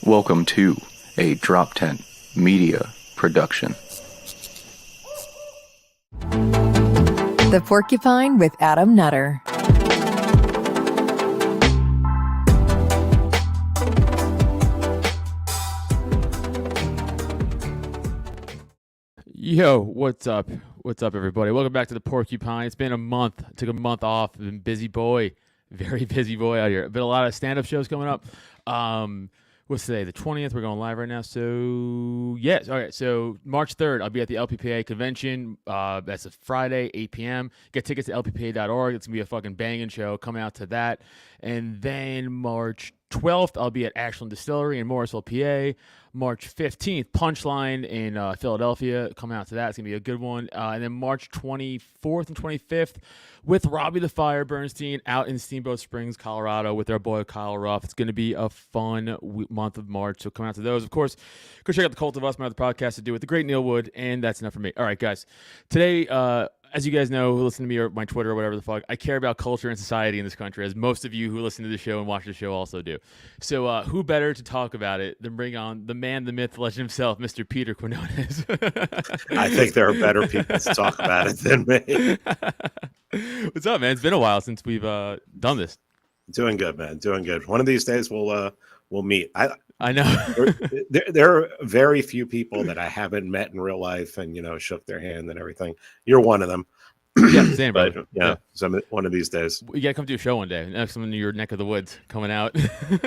Welcome to a Drop Tent Media Production. The Porcupine with Adam Nutter. Yo, what's up? What's up, everybody? Welcome back to the Porcupine. It's been a month. I took a month off. I've been busy boy. Very busy boy out here. Been a lot of stand-up shows coming up. What's today? The 20th. We're going live right now. So, yes. All right. So, March 3rd, I'll be at the LPPA convention. That's a Friday, 8 p.m. Get tickets to lppa.org. It's going to be a fucking banging show. Come out to that. And then March 12th, I'll be at Ashland Distillery in Morrisville, PA. March 15th, Punchline in Philadelphia. Come out to that. It's going to be a good one. And then March 24th and 25th with Robbie the Fire Bernstein out in Steamboat Springs, Colorado with our boy Kyle Ruff. It's going to be a fun month of March. So come out to those. Of course, go check out The Cult of Us, my other podcast to do with the great Neil Wood. And that's enough for me. All right, guys. Today, as you guys know, who listen to me or my Twitter or whatever the fuck, I care about culture and society in this country, as most of you who listen to the show and watch the show also do. So who better to talk about it than bring on the man, the myth, the legend himself, Mr. Peter Quinones. I think there are better people to talk about it than me. What's up, man? It's been a while since we've done this. Doing good, man. Doing good. One of these days we'll meet. I know. there are very few people that I haven't met in real life and, shook their hand and everything. You're one of them. Yeah, same, but, brother. yeah. One of these days. You gotta come do a show one day. Next one in your neck of the woods coming out.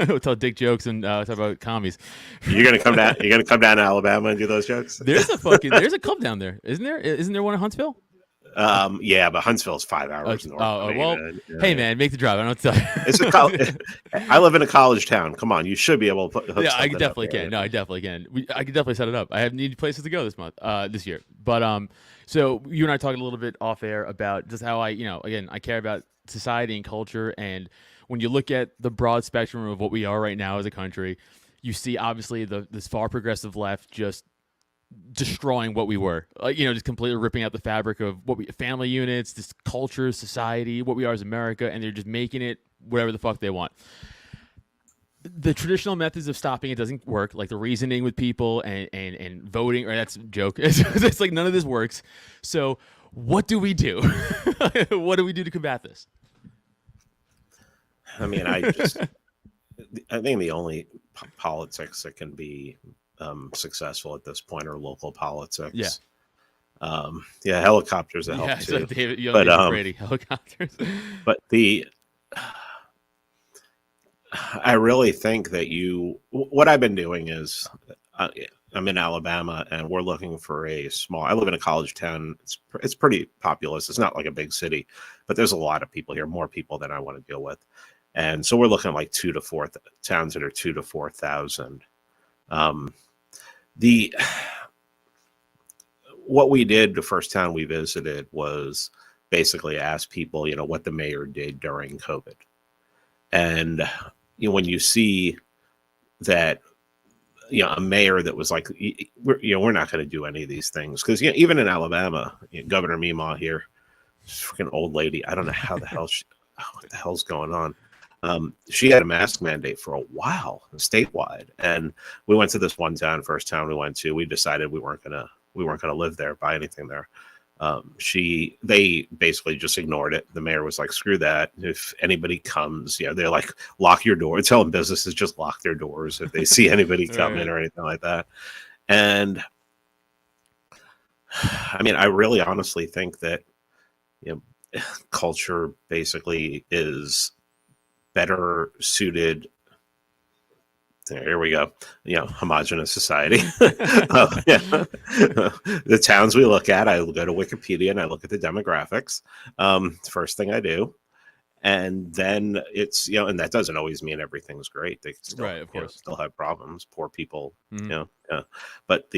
We'll tell dick jokes and talk about commies. You're gonna come down. You're gonna come down to Alabama and do those jokes. There's a club down there, isn't there? Isn't there one in Huntsville? Yeah, but Huntsville's 5 hours north. Hey, man, make the drive. I don't tell you. It's I live in a college town. Come on, you should be able to hook I definitely can. Right? No, I definitely can. I can definitely set it up. I have need places to go this year. But so you and I talked a little bit off air about just how I care about society and culture. And when you look at the broad spectrum of what we are right now as a country, you see obviously this far progressive left just destroying what we were, just completely ripping out the fabric of what family units, this culture, society, what we are as America, and they're just making it whatever the fuck they want. The traditional methods of stopping it doesn't work, like the reasoning with people and voting, or that's a joke. It's like none of this works. So what do we do? What do we do to combat this? I mean, I think the only politics that can be successful at this point are local politics. Yeah. Helicopters that help too. So David Brady, helicopters. But I really think that what I've been doing is I'm in Alabama and we're looking for I live in a college town. It's pretty populous. It's not like a big city, but there's a lot of people here, more people than I want to deal with. And so we're looking at like 2 to 4 towns that are 2 to 4,000. What we did the first town we visited was basically ask people, what the mayor did during COVID. And when you see that, a mayor that was like, we're not going to do any of these things, because even in Alabama, Governor Meemaw here, freaking old lady, I don't know how the hell what the hell's going on. She had a mask mandate for a while statewide, and we went to this one town. First town we went to, we decided we weren't gonna live there, buy anything there. They basically just ignored it. The mayor was like, screw that. If anybody comes, they're like, lock your door. Telling businesses just lock their doors if they see anybody come in or anything like that. And I mean, I really honestly think that culture basically is better suited. Here we go. Homogenous society. The towns we look at, I go to Wikipedia and I look at the demographics. First thing I do. And then it's, and that doesn't always mean everything's great. They still, right, of course, still have problems. Poor people, but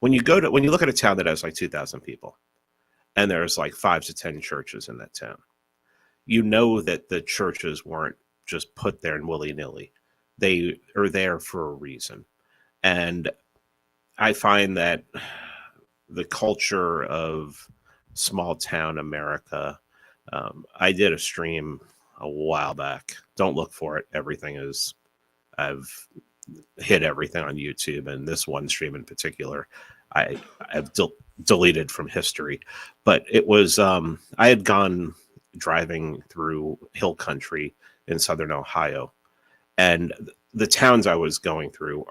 when you look at a town that has like 2,000 people and there's like 5 to 10 churches in that town, that the churches weren't just put there and willy-nilly. They are there for a reason. And I find that the culture of small town America, I did a stream a while back. Don't look for it. I've hit everything on YouTube, and this one stream in particular, I've deleted from history. But it was I had gone driving through hill country in southern Ohio, and the towns I was going through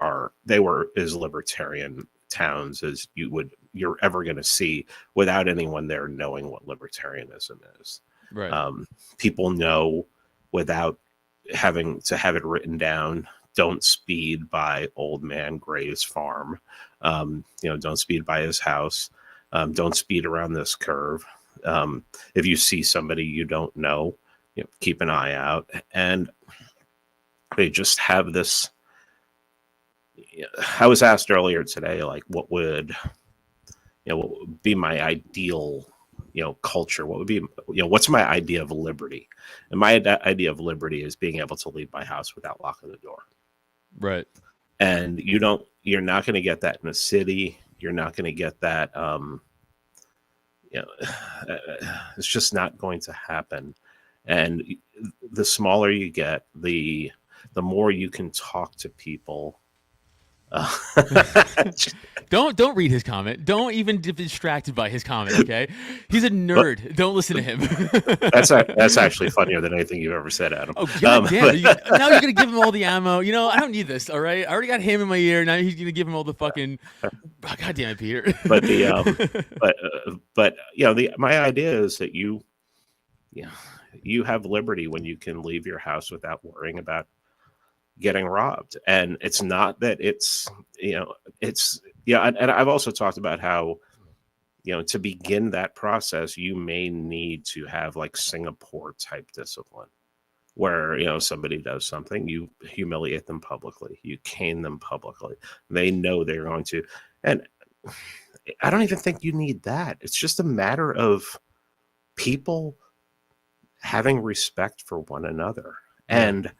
were as libertarian towns as you're ever going to see without anyone there knowing what libertarianism is. Right. People know without having to have it written down. Don't speed by old man Gray's farm. Don't speed by his house. Don't speed around this curve. If you see somebody you don't know, keep an eye out. And they just have this. I was asked earlier today, like, what would be my ideal, culture? What would be, what's my idea of liberty? And my idea of liberty is being able to leave my house without locking the door. Right. And you're not going to get that in a city. You're not going to get that. It's just not going to happen. And the smaller you get, the more you can talk to people. Don't read his comment. Don't even get distracted by his comment. Okay, he's a nerd. Don't listen to him. That's actually funnier than anything you've ever said, Adam. Oh god damn! Now you're gonna give him all the ammo. I don't need this. All right, I already got him in my ear. Now he's gonna give him all the fucking. God damn it, Peter. But my idea is that you have liberty when you can leave your house without worrying about getting robbed. And it's not that and I've also talked about how to begin that process you may need to have like Singapore type discipline where somebody does something, you humiliate them publicly, you cane them publicly, they know they're going to. And I don't even think you need that. It's just a matter of people having respect for one another. And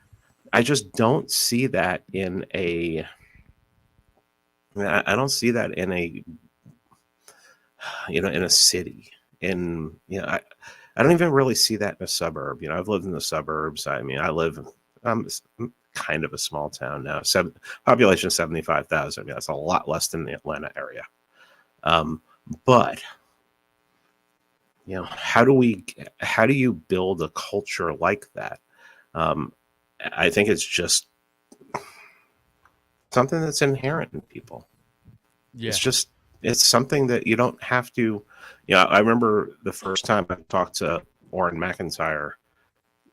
I just don't see that in a city. I don't even really see that in a suburb. I've lived in the suburbs. I'm kind of a small town now. Population 75,000. That's a lot less than the Atlanta area. But how do you build a culture like that? I think it's just something that's inherent in people. Yeah. It's something that you don't have to, I remember the first time I talked to Orrin McIntyre,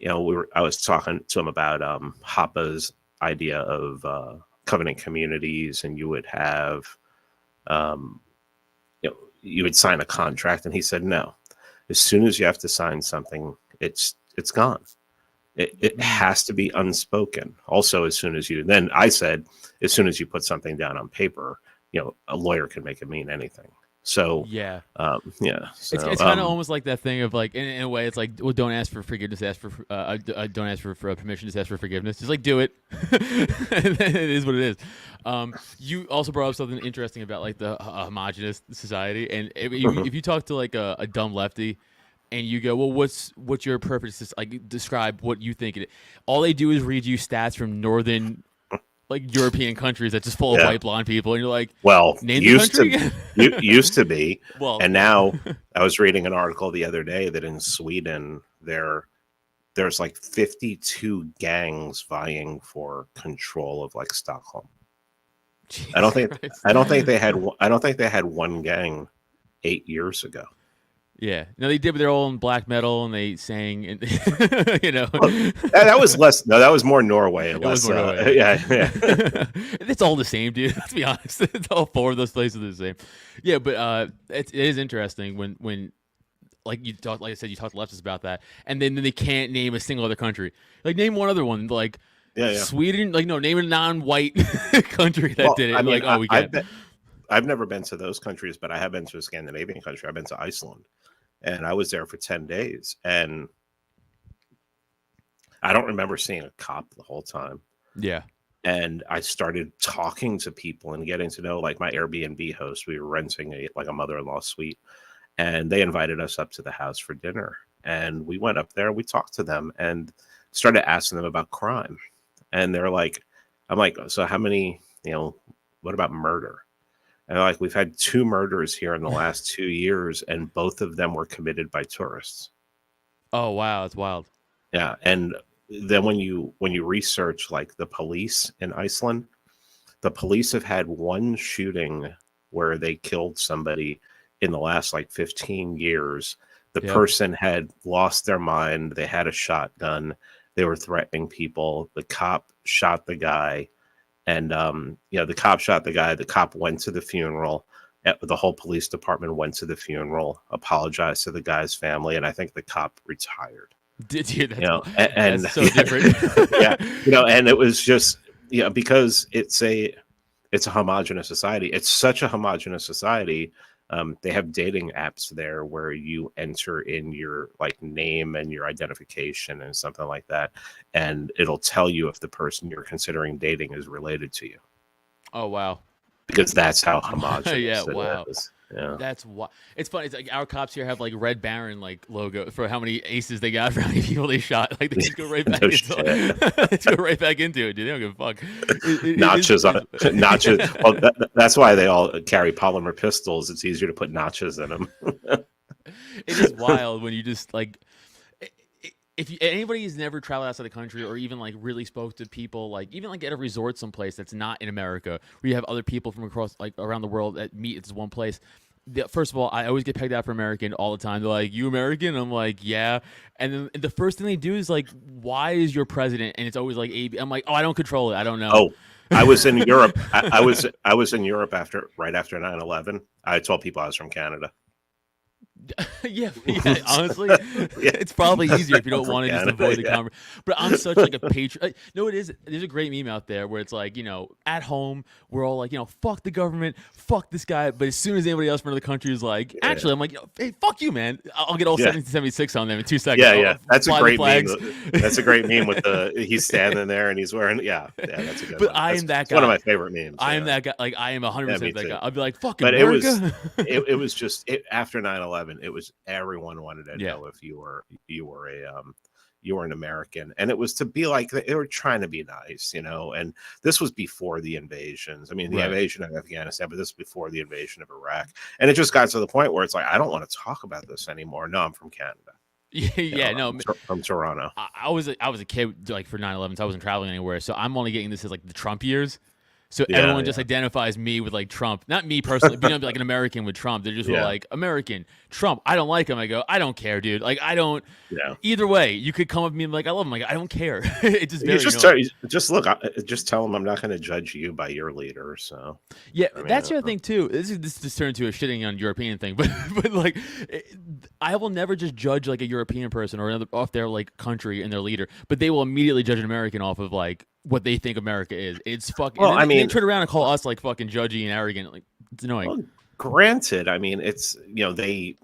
I was talking to him about Hoppa's idea of covenant communities, and you would have, you would sign a contract, and he said, no, as soon as you have to sign something, it's gone. It has to be unspoken. Also, as soon as you put something down on paper, a lawyer can make it mean anything. So yeah. So, it's kind of almost like that thing of like, in a way, it's like, well, don't ask for forgiveness, ask for don't ask for permission, just ask for forgiveness. Just like do it. It is what it is. You also brought up something interesting about like the homogenous society, and if you talk to like a dumb lefty, and you go, well, what's your purpose? Like, describe what you think it is. All they do is read you stats from northern, like European countries that's just full of white blonde people, and you're like, well, name the country again? used to be, well, and now I was reading an article the other day that in Sweden there's like 52 gangs vying for control of like Stockholm. Jesus I don't think Christ. I don't think they had one gang 8 years ago. Yeah, no, they did, but they're all in black metal, and they sang, and Well, that was less. No, that was more Norway. Was more Norway. Yeah. It's all the same, dude. Let's be honest. It's all four of those places are the same. Yeah, but it is interesting when like you talk, like I said, you talk to leftists about that, and then they can't name a single other country. Like name one other one, like Sweden. Like no, name a non-white country that did it. I mean, like we get. I've never been to those countries, but I have been to a Scandinavian country. I've been to Iceland. And I was there for 10 days, and I don't remember seeing a cop the whole time. Yeah. And I started talking to people and getting to know, like, my Airbnb host. We were renting a mother-in-law suite, and they invited us up to the house for dinner. And we went up there, we talked to them, and started asking them about crime, and they're like, I'm like, so how many, what about murder? And they're like, we've had 2 murders here in the last 2 years, and both of them were committed by tourists. Oh wow, it's wild. Yeah, and then when you research like the police in Iceland, the police have had 1 shooting where they killed somebody in the last like 15 years. The person had lost their mind. They had a shotgun. They were threatening people. The cop shot the guy. And, the cop shot the guy. The cop went to the funeral. The whole police department went to the funeral, apologized to the guy's family. And I think the cop retired. Did you? And that's so different. Yeah. And it was just, because it's a homogenous society. It's such a homogenous society. They have dating apps there where you enter in your like name and your identification and something like that, and it'll tell you if the person you're considering dating is related to you. Oh wow! Because that's how homogenous it wow. is. Yeah, that's what. It's funny. It's like our cops here have like Red Baron like logo for how many aces they got, for how many people they shot. Like they just go right back into it. They go right back into it, dude. They don't give a fuck. Notches on it. Notches. Well, that's why they all carry polymer pistols. It's easier to put notches in them. It is wild when you just like. If anybody has never traveled outside the country or even like really spoke to people, like even like at a resort someplace that's not in America, where you have other people from across like around the world that meet at this one place. First of all, I always get pegged out for American all the time. They're like, "You American?" I'm like, "Yeah." And then the first thing they do is like, "Why is your president?" And it's always like, "AB." I'm like, "Oh, I don't control it. I don't know." Oh, I was in Europe. I was in Europe right after 9/11. I told people I was from Canada. yeah, honestly, it's probably easier if you don't want to just avoid the conversation. But I'm such like a patriot. No, it is. There's a great meme out there where it's like, at home, we're all like, fuck the government, fuck this guy. But as soon as anybody else from another country is like, actually, I'm like, hey, fuck you, man. I'll get all 1776 on them in 2 seconds. Yeah. That's a great meme. That's a great meme with he's standing there and he's wearing, that's a good But one. I am that guy. One of my favorite memes. I am that guy. Like, I am 100% that guy. I'll be like, fucking but America. It was just, after 9/11, it was everyone wanted to know if you were an American, and it was to be like they were trying to be nice, and this was before the invasions. I mean, the invasion of Afghanistan, but this was before the invasion of Iraq, and it just got to the point where it's like, I don't want to talk about this anymore. No, I'm from Canada. I'm from Toronto. I was a kid like for 9/11, so I wasn't traveling anywhere. So I'm only getting this as like the Trump years. So everyone just identifies me with like Trump, not me personally, but like an American with Trump. They're just like, American, Trump. I don't like him. I go, I don't care, dude. Like, I don't. Either way, you could come up to me and be like, I love him. Like, I don't care. It's just very just look. Just tell him I'm not going to judge you by your leader. So that's the other thing too. This just turned into a shitting on European thing, but like, I will never just judge like a European person or another off their like country and their leader, but they will immediately judge an American off of like what they think America is. It's fucking. Well, they turn around and call us like fucking judgy and arrogant. Like, it's annoying. Well, granted, I mean, it's they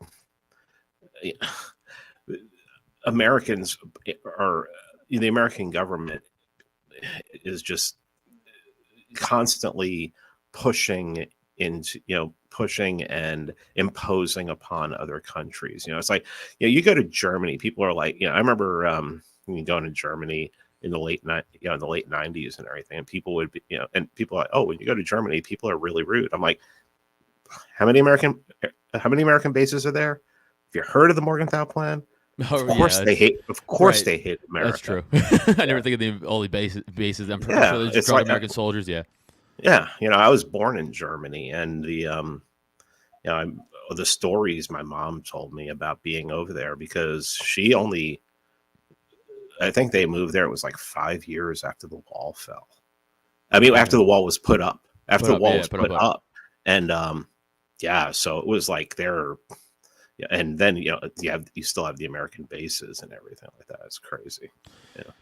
Americans are the American government is just constantly pushing and imposing upon other countries. It's like you go to Germany, people are like, I remember going to Germany in the late 90s and everything, and people would be, and people are like, oh, when you go to Germany, people are really rude. I'm like, how many American bases are there? Have you heard of the Morgenthau Plan? Of course they hate. Of course they hate America. That's true. I never think of all the bases. I'm pretty sure there's like American soldiers. Yeah. Yeah, I was born in Germany, and the the stories my mom told me about being over there, because I think they moved there. It was like 5 years after the wall fell. I mean, after the wall was put up. After the wall was put up. And so it was like they're, and then you still have the American bases and everything like that. It's crazy. Yeah,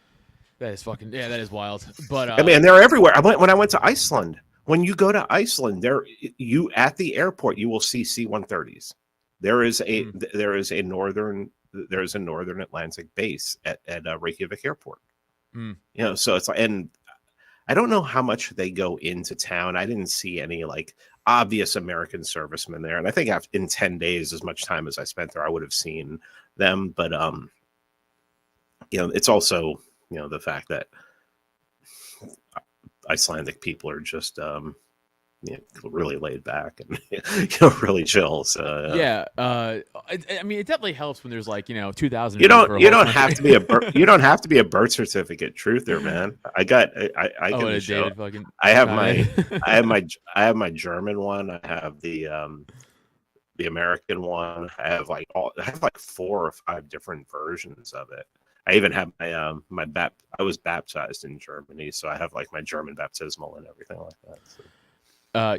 that is fucking that is wild. But I mean, they're everywhere. When I went to Iceland. When you go to Iceland, at the airport you will see C-130s. There is a northern Atlantic base at Reykjavik Airport. So it's like, and I don't know how much they go into town. I didn't see any like obvious American servicemen there, and I think in 10 days, as much time as I spent there, I would have seen them. But it's also the fact that Icelandic people are just really laid back and really chill. So Yeah, I mean, it definitely helps when there's like 2,000 you for a don't whole have country. to be you don't have to be a birth certificate truther, man. I Oh, can and show. David fucking I have got my it. I have my German one. I have the American one. I have like 4 or 5 different versions of it. I even have I was baptized in Germany, so I have like my German baptismal and everything like that. So.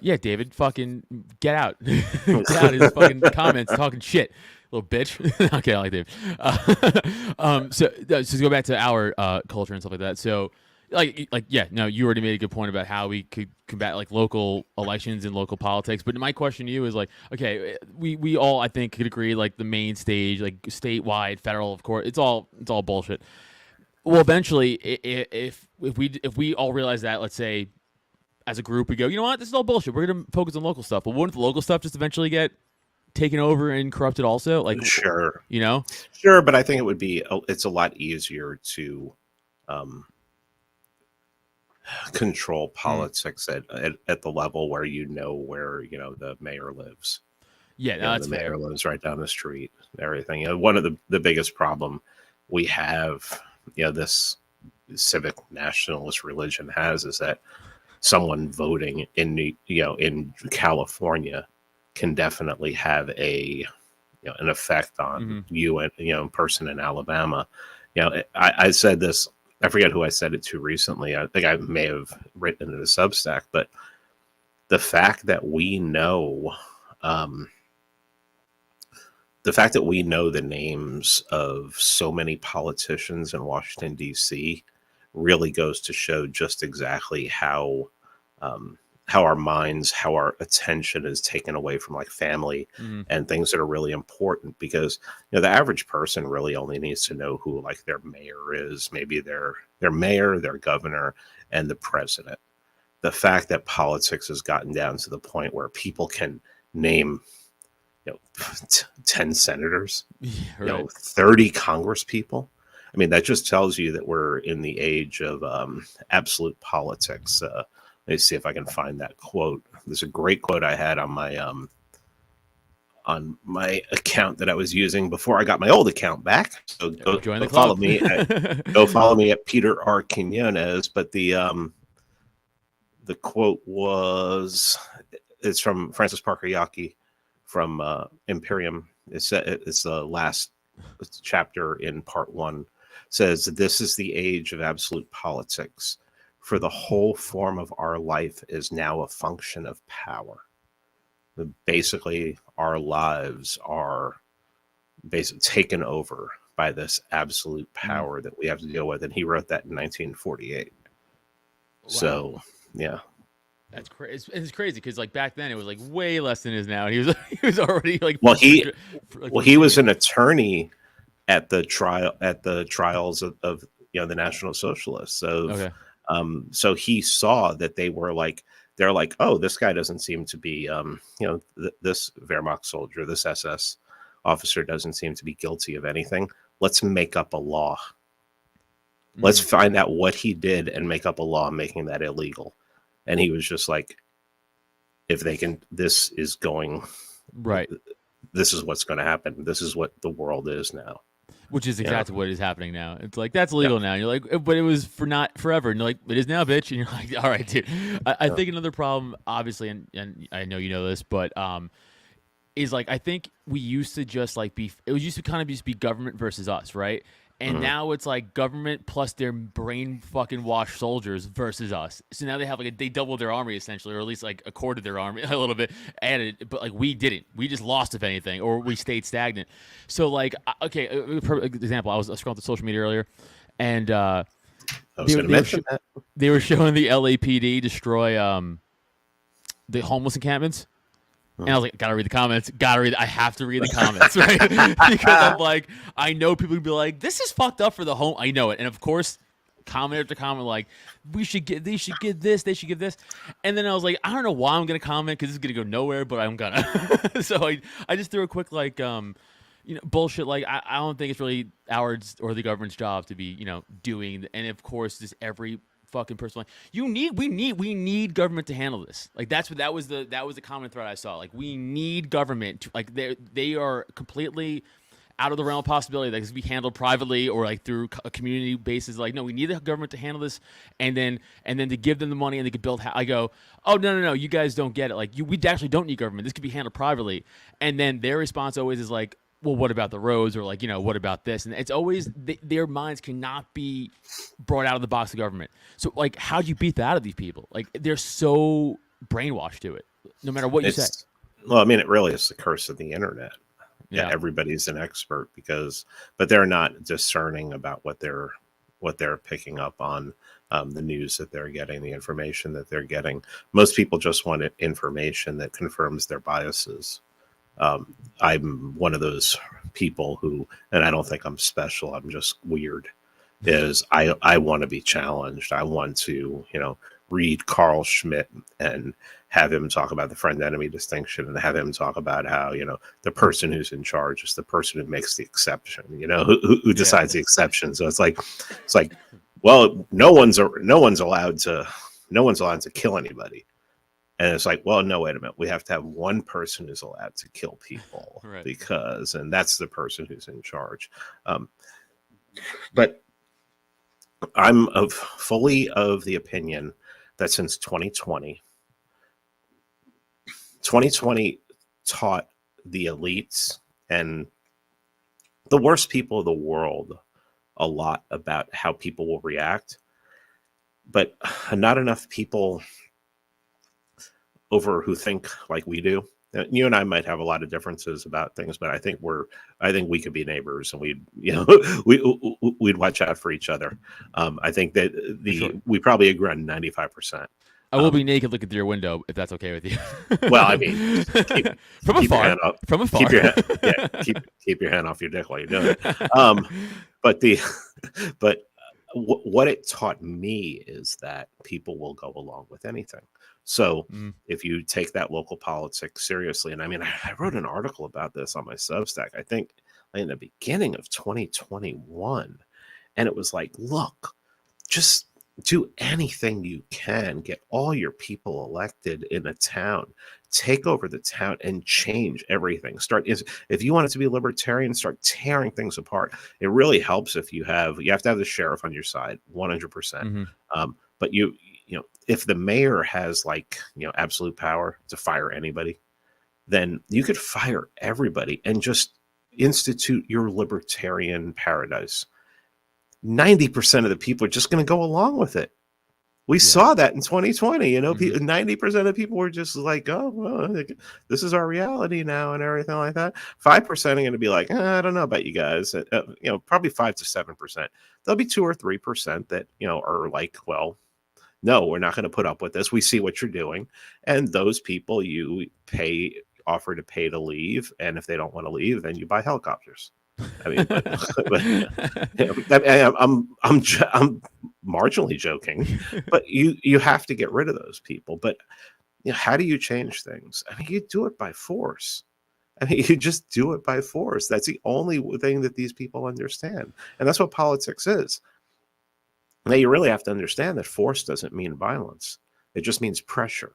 Yeah, David, fucking get out. Get out of his fucking comments talking shit, little bitch. Okay, I like David. So to go back to our culture and stuff like that. So, yeah, no, you already made a good point about how we could combat like local elections and local politics. But my question to you is like, okay, we all I think could agree like the main stage, like statewide, federal, of course, it's all bullshit. Well, eventually, if we all realize that, let's say as a group, we go, you know what, this is all bullshit. We're going to focus on local stuff. But wouldn't the local stuff just eventually get taken over and corrupted also? Like, Sure. Sure, but I think it's a lot easier to control politics at the level where where the mayor lives. Yeah, no, that's the mayor fair. lives right down the street. Everything. One of the biggest problem we have, this civic nationalist religion has is that someone voting in in California can definitely have an effect on you and person in Alabama. I said this. I forget who I said it to recently. I think I may have written it in a Substack, but the fact that we know, the names of so many politicians in Washington D.C. really goes to show just exactly how our minds, how our attention is taken away from like family and things that are really important, because the average person really only needs to know who like their mayor is, maybe their mayor, their governor, and the president. The fact that politics has gotten down to the point where people can name 10 senators, Yeah, right. 30 Congress people. I mean, that just tells you that we're in the age of absolute politics. Let me see if I can find that quote. There's a great quote I had on my account that I was using before I got my old account back. So go Join the follow club. me. Go follow me at Peter R. Quinones. But the quote it's from Francis Parker Yockey from Imperium. It's the last chapter in part 1. Says, "This is the age of absolute politics, for the whole form of our life is now a function of power." Basically, our lives are basically taken over by this absolute power that we have to deal with. And he wrote that in 1948. Wow. So, yeah. That's crazy. It's crazy because like back then it was like way less than it is now. And he was already like he was an attorney at the trials of the National Socialists. So okay. So he saw that they're like, oh, this guy doesn't seem to be this Wehrmacht soldier, this SS officer doesn't seem to be guilty of anything. Let's make up a law. Let's find out what he did and make up a law making that illegal. And he was just like, if they can, this is going right. This is what's going to happen. This is what the world is now. Which is exactly what is happening now. It's like, that's illegal now. And you're like, but it was for not forever. And you're like, it is now, bitch. And you're like, all right, dude. I think another problem, obviously, and I know you know this, but is like, I think we used to just like it used to kind of just be government versus us, right? And now it's like government plus their brain fucking washed soldiers versus us. So now they have they doubled their army essentially, or at least like a quarter of their army, a little bit added. But like we didn't. We just lost, if anything, or we stayed stagnant. So like, okay, example. I was scrolling through social media earlier, and I was going to mention that they were showing the LAPD destroy the homeless encampments. And I was like, gotta read the comments. I have to read the comments, right? Because I'm like, I know people would be like, this is fucked up for the home. I know it. And of course, comment after comment, like, they should give this. And then I was like, I don't know why I'm going to comment because this is going to go nowhere, but I'm going to. So I just threw a quick, bullshit. Like I don't think it's really ours or the government's job to be, doing. And of course, just every fucking person, like, we need government to handle this. Like that was the common thread I saw. Like, we need government to, like, they are completely out of the realm of possibility that this can be handled privately or like through a community basis. Like, no, we need the government to handle this, and then to give them the money and they could build. I go, oh, no, you guys don't get it. Like, we actually don't need government. This could be handled privately. And then their response always is like, well, what about the roads, or like, what about this? And it's always their minds cannot be brought out of the box of government. So like, how do you beat that out of these people? Like, they're so brainwashed to it, no matter what you say. Well, I mean, it really is the curse of the internet. Yeah, everybody's an expert but they're not discerning about what they're picking up on, the news that they're getting, the information that they're getting. Most people just want information that confirms their biases. I'm one of those people who, and I don't think I'm special, I'm just weird, is I want to be challenged. I want to, read Carl Schmitt and have him talk about the friend-enemy distinction, and have him talk about how, the person who's in charge is the person who makes the exception, who decides the exception. So it's like, well, no one's allowed to kill anybody. And it's like, well, no, wait a minute. We have to have one person who's allowed to kill people, right? And that's the person who's in charge. But I'm fully of the opinion that since 2020 taught the elites and the worst people of the world a lot about how people will react, but not enough people over who think like we do. You and I might have a lot of differences about things, but I think we could be neighbors, and we'd watch out for each other. I think that we probably agree on 95%. I will be naked looking through your window if that's okay with you. Well, I mean, from afar. Keep your hand off your dick while you're doing it. But what it taught me is that people will go along with anything. So if you take that local politics seriously, and I mean, I wrote an article about this on my Substack, I think in the beginning of 2021, and it was like, look, just do anything you can, get all your people elected in a town, take over the town and change everything. If you want it to be libertarian, start tearing things apart. It really helps if you have to have the sheriff on your side, 100%. But if the mayor has absolute power to fire anybody, then you could fire everybody and just institute your libertarian paradise. 90% of the people are just going to go along with it. We saw that in 2020. 90% of people were just like, oh, well, this is our reality now and everything like that. 5% are going to be like, I don't know about you guys. Probably 5 to 7%. There'll be 2 or 3% that, are like, well, no, we're not going to put up with this. We see what you're doing. And those people you offer to pay to leave. And if they don't want to leave, then you buy helicopters. I mean, I'm marginally joking, but you have to get rid of those people. But how do you change things? I mean, you do it by force. I mean, you just do it by force. That's the only thing that these people understand, and that's what politics is. Now, you really have to understand that force doesn't mean violence; it just means pressure.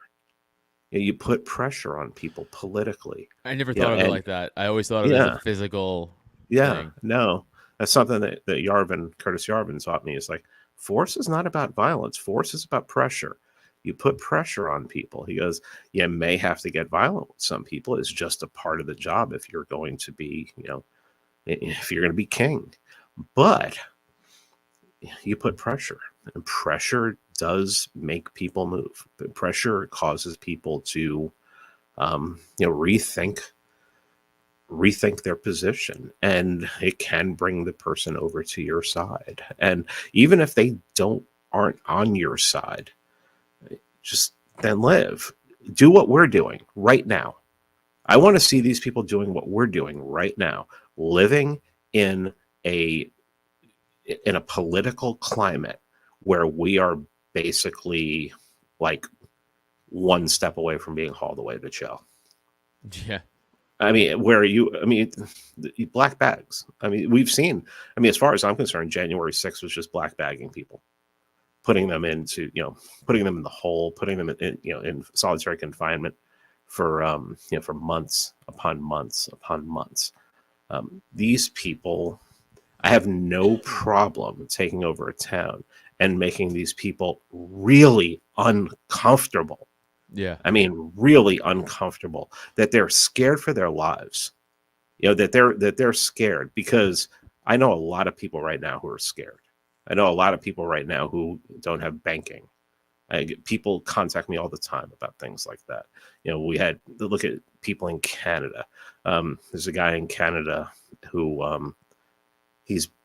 You put pressure on people politically. I never thought of it like that. I always thought of it as a physical. Yeah, no, that's something that Curtis Yarvin taught me. Is like, force is not about violence. Force is about pressure. You put pressure on people. He goes, you may have to get violent with some people. It's just a part of the job if you're going to be, if you're going to be king. But you put pressure, and pressure does make people move. But pressure causes people to, rethink their position, and it can bring the person over to your side. And even if they aren't on your side, just then do what we're doing right now. I want to see these people doing what we're doing right now, living in a political climate where we are basically like one step away from being hauled away to jail. Yeah. I mean, black bags. I mean, we've seen. I mean, as far as I'm concerned, January 6th was just black bagging people, putting them into, putting them in the hole, putting them in solitary confinement for, for months upon months upon months. These people, I have no problem taking over a town and making these people really uncomfortable. Yeah. I mean, really uncomfortable, that they're scared for their lives. That they're scared, because I know a lot of people right now who are scared. I know a lot of people right now who don't have banking. People contact me all the time about things like that. We had to look at people in Canada. There's a guy in Canada who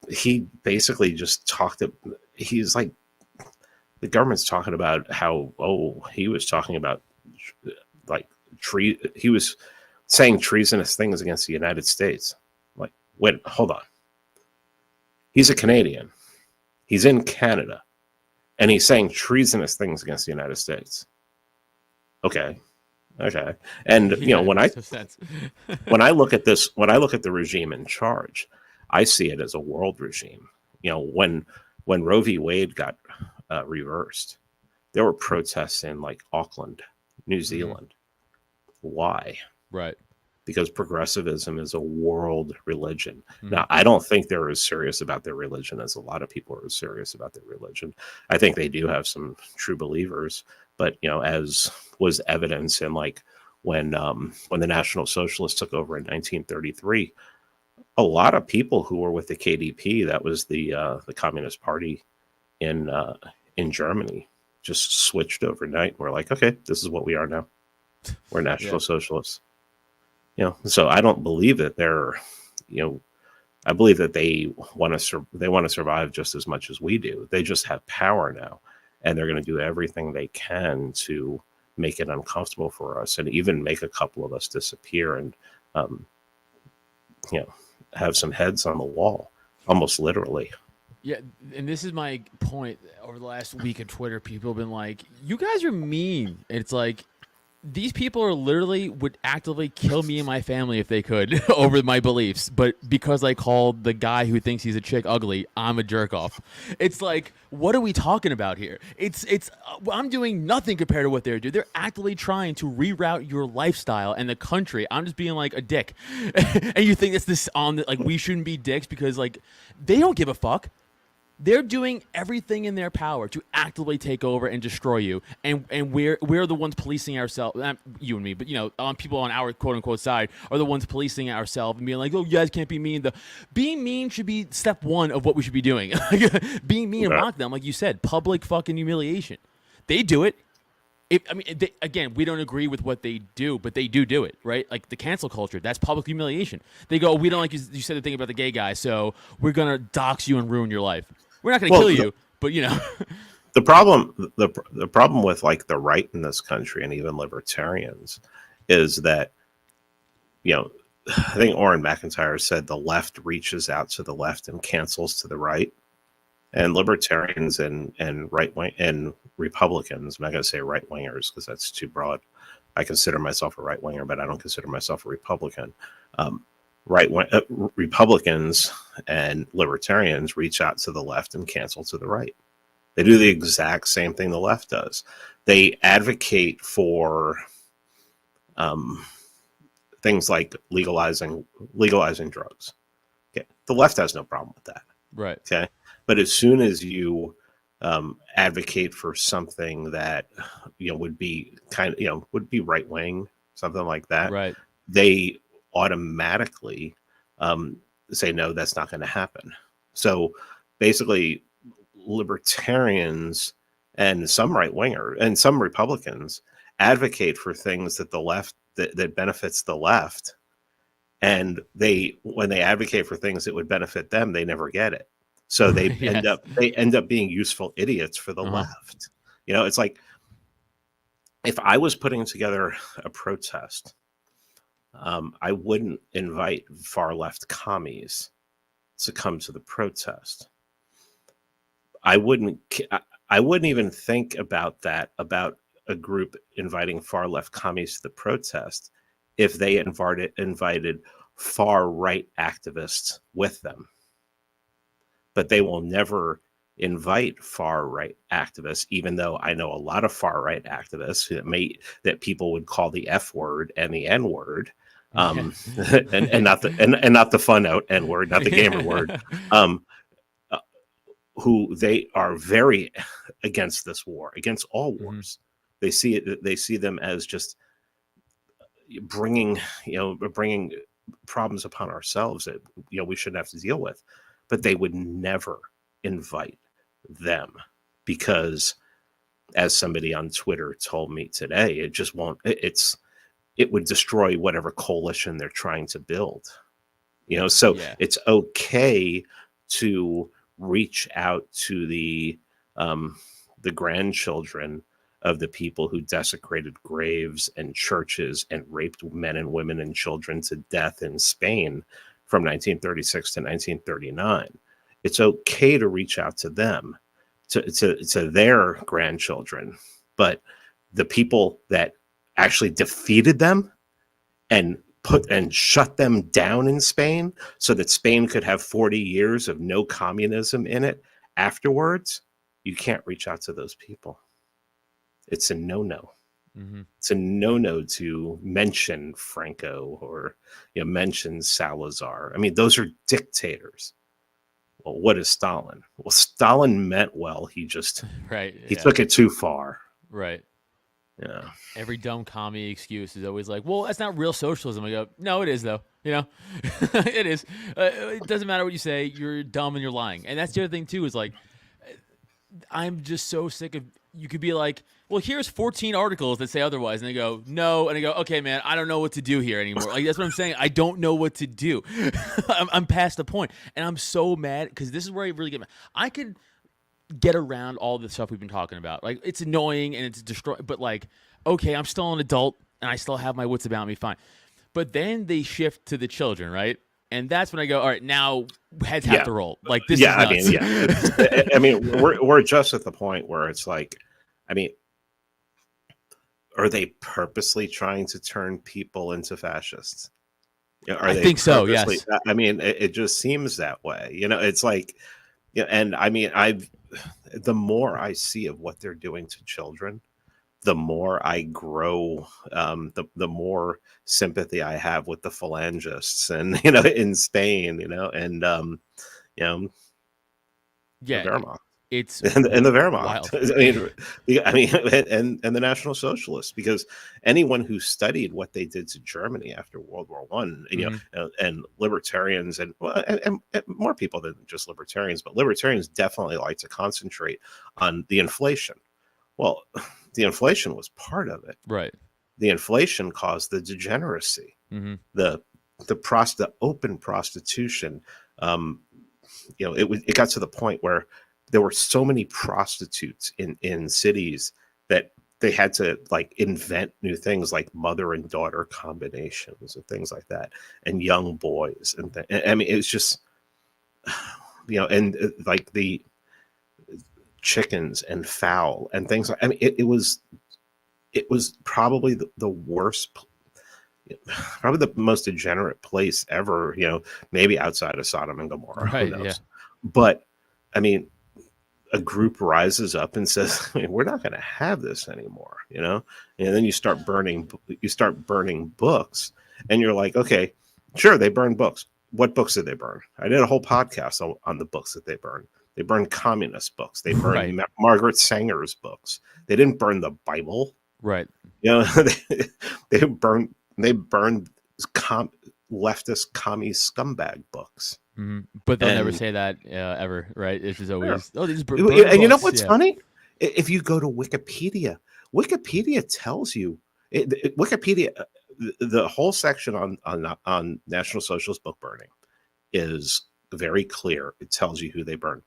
he basically just he's like, the government's talking about how, he was talking about like he was saying treasonous things against the United States. Like, wait, hold on. He's a Canadian. He's in Canada, and he's saying treasonous things against the United States. Okay. And when I when I look at the regime in charge, I see it as a world regime. When Roe v. Wade got reversed, there were protests in like Auckland, New Zealand. Why? Right. Because progressivism is a world religion. Now, I don't think they're as serious about their religion as a lot of people are serious about their religion. I think they do have some true believers, but as was evidence in like when the National Socialists took over in 1933, a lot of people who were with the KDP, that was the Communist Party in Germany, just switched overnight. We're like, okay, this is what we are now. We're National Socialists. So I don't believe that they're, I believe that they want to survive just as much as we do. They just have power now, and they're going to do everything they can to make it uncomfortable for us, and even make a couple of us disappear, and have some heads on the wall, almost literally. Yeah, and this is my point. Over the last week on Twitter, people have been like, "You guys are mean." It's like, these people are literally would actively kill me and my family if they could over my beliefs, but because I called the guy who thinks he's a chick ugly, I'm a jerk off. It's like, what are we talking about here? It's I'm doing nothing compared to what they're doing. They're actively trying to reroute your lifestyle and the country. I'm just being like a dick, and you think it's this on the, like, we shouldn't be dicks because like they don't give a fuck. They're doing everything in their power to actively take over and destroy you, and we're the ones policing ourselves. Not you and me, but people on our quote unquote side are the ones policing ourselves and being like, "Oh, you guys can't be mean." Being mean should be step one of what we should be doing. Being mean and mock them, like you said, public fucking humiliation. They do it. Again, we don't agree with what they do, but they do it, right? Like the cancel culture, that's public humiliation. They go, "We don't like you said the thing about the gay guy, so we're gonna dox you and ruin your life. We're not going to kill you, but the problem with like the right in this country and even libertarians is that, I think Orrin McIntyre said the left reaches out to the left and cancels to the right, and libertarians and right wing and Republicans. I'm not going to say right wingers because that's too broad. I consider myself a right winger, but I don't consider myself a Republican. Republicans and libertarians reach out to the left and cancel to the right. They do the exact same thing the left does. They advocate for things like legalizing drugs. Okay, the left has no problem with that. Right. Okay, but as soon as you advocate for something that would be would be right wing, something like that, right, they automatically say no, that's not going to happen. So basically, libertarians and some right winger and some Republicans advocate for things that the left that benefits the left, and when they advocate for things that would benefit them, they never get it. So they end up being useful idiots for the left. It's like if I was putting together a protest, I wouldn't invite far left commies to come to the protest. I wouldn't even think about that, about a group inviting far left commies to the protest, if they invited far right activists with them. But they will never invite far right activists, even though I know a lot of far right activists that people would call the F word and the N word, and not the fun out N word, not the gamer word, who they are very against this war, against all wars. They see them as just bringing problems upon ourselves that we shouldn't have to deal with. But they would never invite them, because, as somebody on Twitter told me today, it just won't. It would destroy whatever coalition they're trying to build. So it's okay to reach out to the grandchildren of the people who desecrated graves and churches and raped men and women and children to death in Spain from 1936 to 1939. It's okay to reach out to them, to their grandchildren, but the people that actually defeated them and shut them down in Spain so that Spain could have 40 years of no communism in it afterwards, you can't reach out to those people. It's a no-no. It's a no-no to mention Franco or mention Salazar. I mean, those are dictators. Well, what is Stalin? Well, Stalin meant well. He just he took it too far. Right. Yeah. Every dumb commie excuse is always like, well, that's not real socialism. I go, no, it is, though. It is. It doesn't matter what you say. You're dumb and you're lying. And that's the other thing, too, is like, I'm just so sick of, you could be like, well, here's 14 articles that say otherwise. And they go, no. And I go, okay, man, I don't know what to do here anymore. Like, that's what I'm saying. I don't know what to do. I'm past the point. And I'm so mad because this is where I really get mad. I could get around all the stuff we've been talking about. Like, it's annoying and it's destroying. But, like, okay, I'm still an adult and I still have my wits about me. Fine. But then they shift to the children, right? And that's when I go, all right, now heads have to roll. Like, this is nuts. I mean, we're just at the point where it's like, I mean, are they purposely trying to turn people into fascists? I think so, yes. I mean, it just seems that way. It's like, and I mean, the more I see of what they're doing to children, the more I grow, the more sympathy I have with the phalangists and, in Spain, and, the Wehrmacht. It's and the Wehrmacht. Wild. I mean, and the National Socialists, because anyone who studied what they did to Germany after World War One, and libertarians and more people than just libertarians, but libertarians definitely like to concentrate on the inflation. Well, the inflation was part of it. Right. The inflation caused the degeneracy, the open prostitution. It got to the point where there were so many prostitutes in cities that they had to like invent new things like mother and daughter combinations and things like that, and young boys. I mean, it's just, and like the chickens and fowl and things like, I mean, it was probably the worst, probably the most degenerate place ever, maybe outside of Sodom and Gomorrah. Right, who knows? yeah. But I mean, a group rises up and says, we're not going to have this anymore, and then you start burning books, and you're like, okay, sure, they burn books. What books did they burn? I did a whole podcast on the books that they burned. They burned communist books. They burned Margaret Sanger's books. They didn't burn the Bible. Right. They burned leftist commie scumbag books. But they'll never say that ever, right? It's just always, these and books. You know what's funny? If you go to Wikipedia tells you, Wikipedia, the whole section on National Socialist book burning is very clear. It tells you who they burned.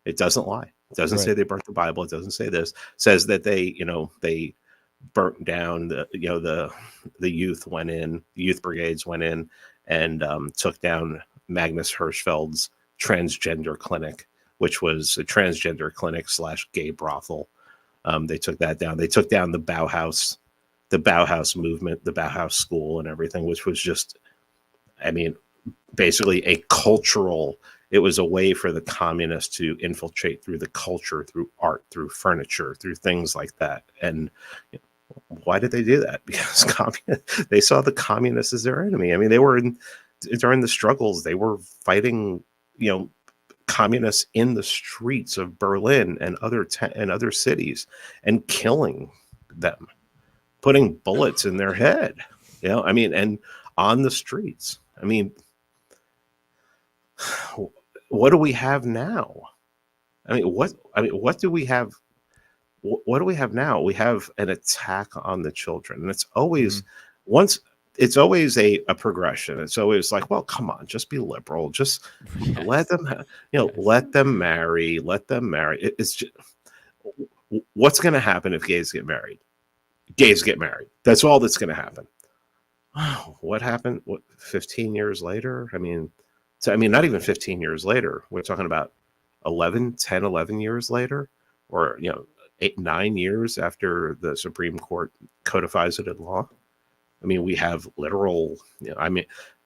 It doesn't lie. It doesn't say they burnt the Bible. It doesn't say this. It says that they burnt down the youth went in, the youth brigades went in and took down Magnus Hirschfeld's transgender clinic, which was a transgender clinic / gay brothel. They took that down. They took down the Bauhaus the Bauhaus movement, the Bauhaus school and everything, which was just, I mean, basically a cultural, it was a way for the communists to infiltrate through the culture, through art, through furniture, through things like that. And why did they do that? Because they saw the communists as their enemy. I mean, they were during the struggles, they were fighting, communists in the streets of Berlin and other cities and killing them, putting bullets in their head, I mean, and on the streets. I mean, what do we have now? What do we have? What do we have now? We have an attack on the children, and it's always it's always a progression. It's always like, well, come on, just be liberal, just let them, let them marry, It's just, what's going to happen if gays get married? Gays get married. That's all that's going to happen. What happened? 15 years later? I mean, not even 15 years later. We're talking about 11 years later, or, 8-9 years after the Supreme Court codifies it in law. I mean, we have literal,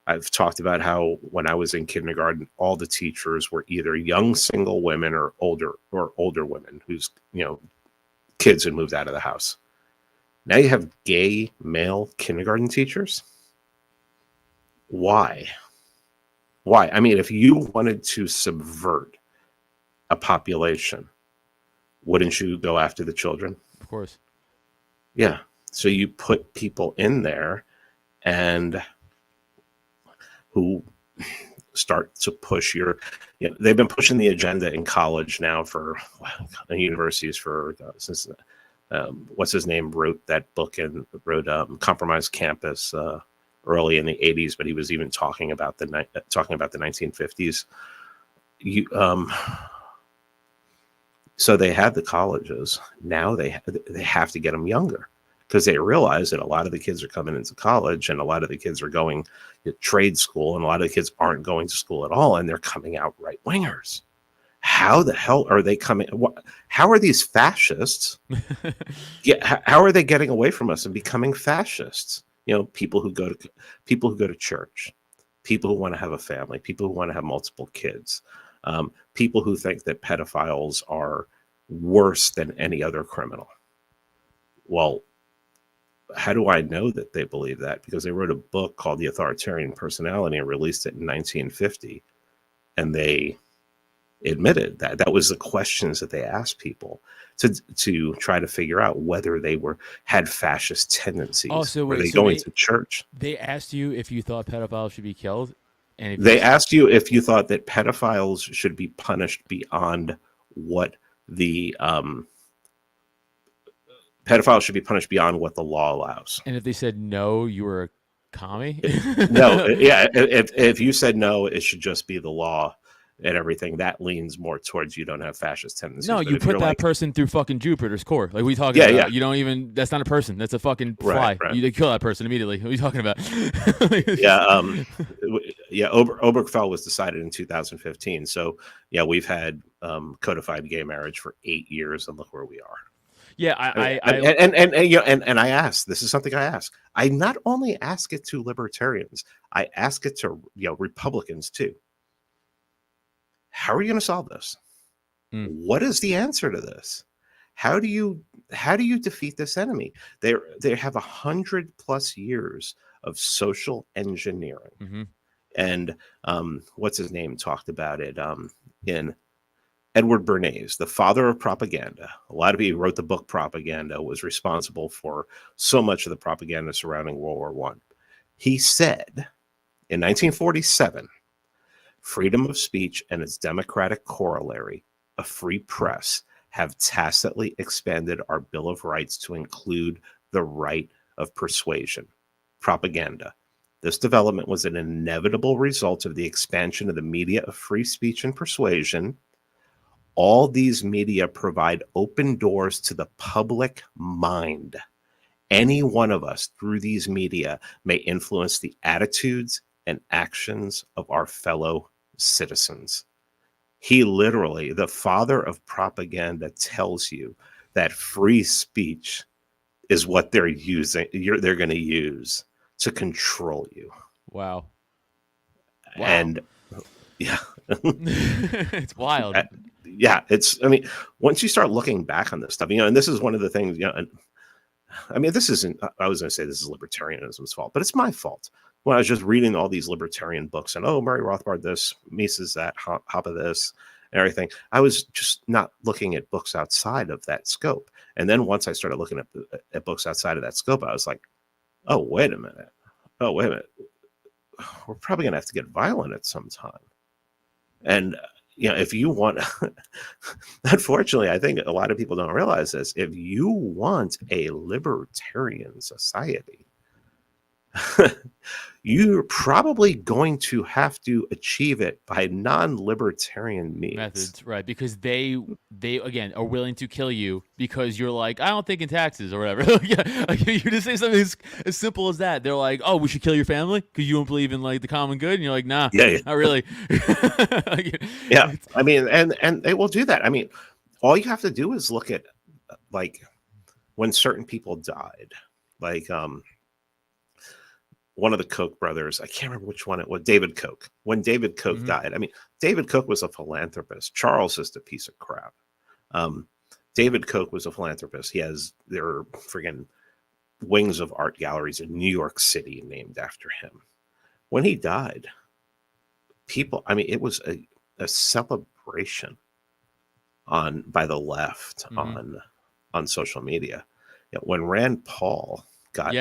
I've talked about how when I was in kindergarten, all the teachers were either young single women or older women whose, kids had moved out of the house. Now you have gay male kindergarten teachers. Why? I mean, if you wanted to subvert a population, wouldn't you go after the children? Of course. Yeah. So you put people in there and who start to push they've been pushing the agenda in college now for universities for since what's his name wrote that book and wrote Compromised Campus early in the 80s, but he was even talking about the 1950s. So they had the colleges. Now they have to get them younger, because they realize that a lot of the kids are coming into college and a lot of the kids are going to trade school and a lot of the kids aren't going to school at all, and they're coming out right wingers. How the hell are they coming? How are these fascists? How are they getting away from us and becoming fascists? People who go to church, people who want to have a family, people who want to have multiple kids, people who think that pedophiles are worse than any other criminal. Well, how do I know that they believe that? Because they wrote a book called The Authoritarian Personality and released it in 1950. And they admitted that was the questions that they asked people to try to figure out whether they had fascist tendencies. Oh, so were they going to church? They asked you if you thought pedophiles should be killed? And they asked you if you thought that pedophiles should be punished beyond what the what the law allows. And if they said no, you were a commie? No, yeah. If you said no, it should just be the law and everything. That leans more towards you don't have fascist tendencies. No, you put that person through fucking Jupiter's core. Like we talking about. Yeah. You don't even. That's not a person. That's a fucking fly. Right. You kill that person immediately. What are you talking about? Obergefell was decided in 2015. So yeah, we've had codified gay marriage for 8 years, and look where we are. Yeah, I ask. This is something I ask. I not only ask it to libertarians, I ask it to Republicans too. How are you going to solve this? What is the answer to this? How do you defeat this enemy? They have 100+ years of social engineering, and what's his name talked about it in Edward Bernays, the father of propaganda. A lot of people who wrote the book Propaganda was responsible for so much of the propaganda surrounding World War I. He said in 1947, freedom of speech and its democratic corollary, a free press, have tacitly expanded our Bill of Rights to include the right of persuasion. Propaganda. This development was an inevitable result of the expansion of the media of free speech and persuasion. All these media provide open doors to the public mind. Any one of us through these media may influence the attitudes and actions of our fellow citizens. He literally, the father of propaganda, tells you that free speech is what they're using. They're going to use to control you. Wow. And yeah, it's wild. Yeah, I mean, once you start looking back on this stuff, and this is one of the things, and I mean, this isn't, I was going to say this is libertarianism's fault, but it's my fault. When I was just reading all these libertarian books and, Murray Rothbard this, Mises that, Hoppe this, and everything, I was just not looking at books outside of that scope. And then once I started looking at books outside of that scope, I was like, oh, wait a minute. We're probably going to have to get violent at some time. And, if you want, unfortunately, I think a lot of people don't realize this. If you want a libertarian society, you're probably going to have to achieve it by non-libertarian means. Methods, right? Because they again are willing to kill you because you're like, I don't think in taxes or whatever. You just say something as simple as that. They're like, oh, we should kill your family because you don't believe in like the common good, and you're like, nah, not really. Yeah, I mean, and they will do that. I mean, all you have to do is look at like when certain people died, like one of the Koch brothers, I can't remember which one it was, David Koch. When David Koch died, I mean, David Koch was a philanthropist. Charles is a piece of crap. David Koch was a philanthropist. There are friggin' wings of art galleries in New York City named after him. When he died, it was a celebration by the left on social media. When Rand Paul got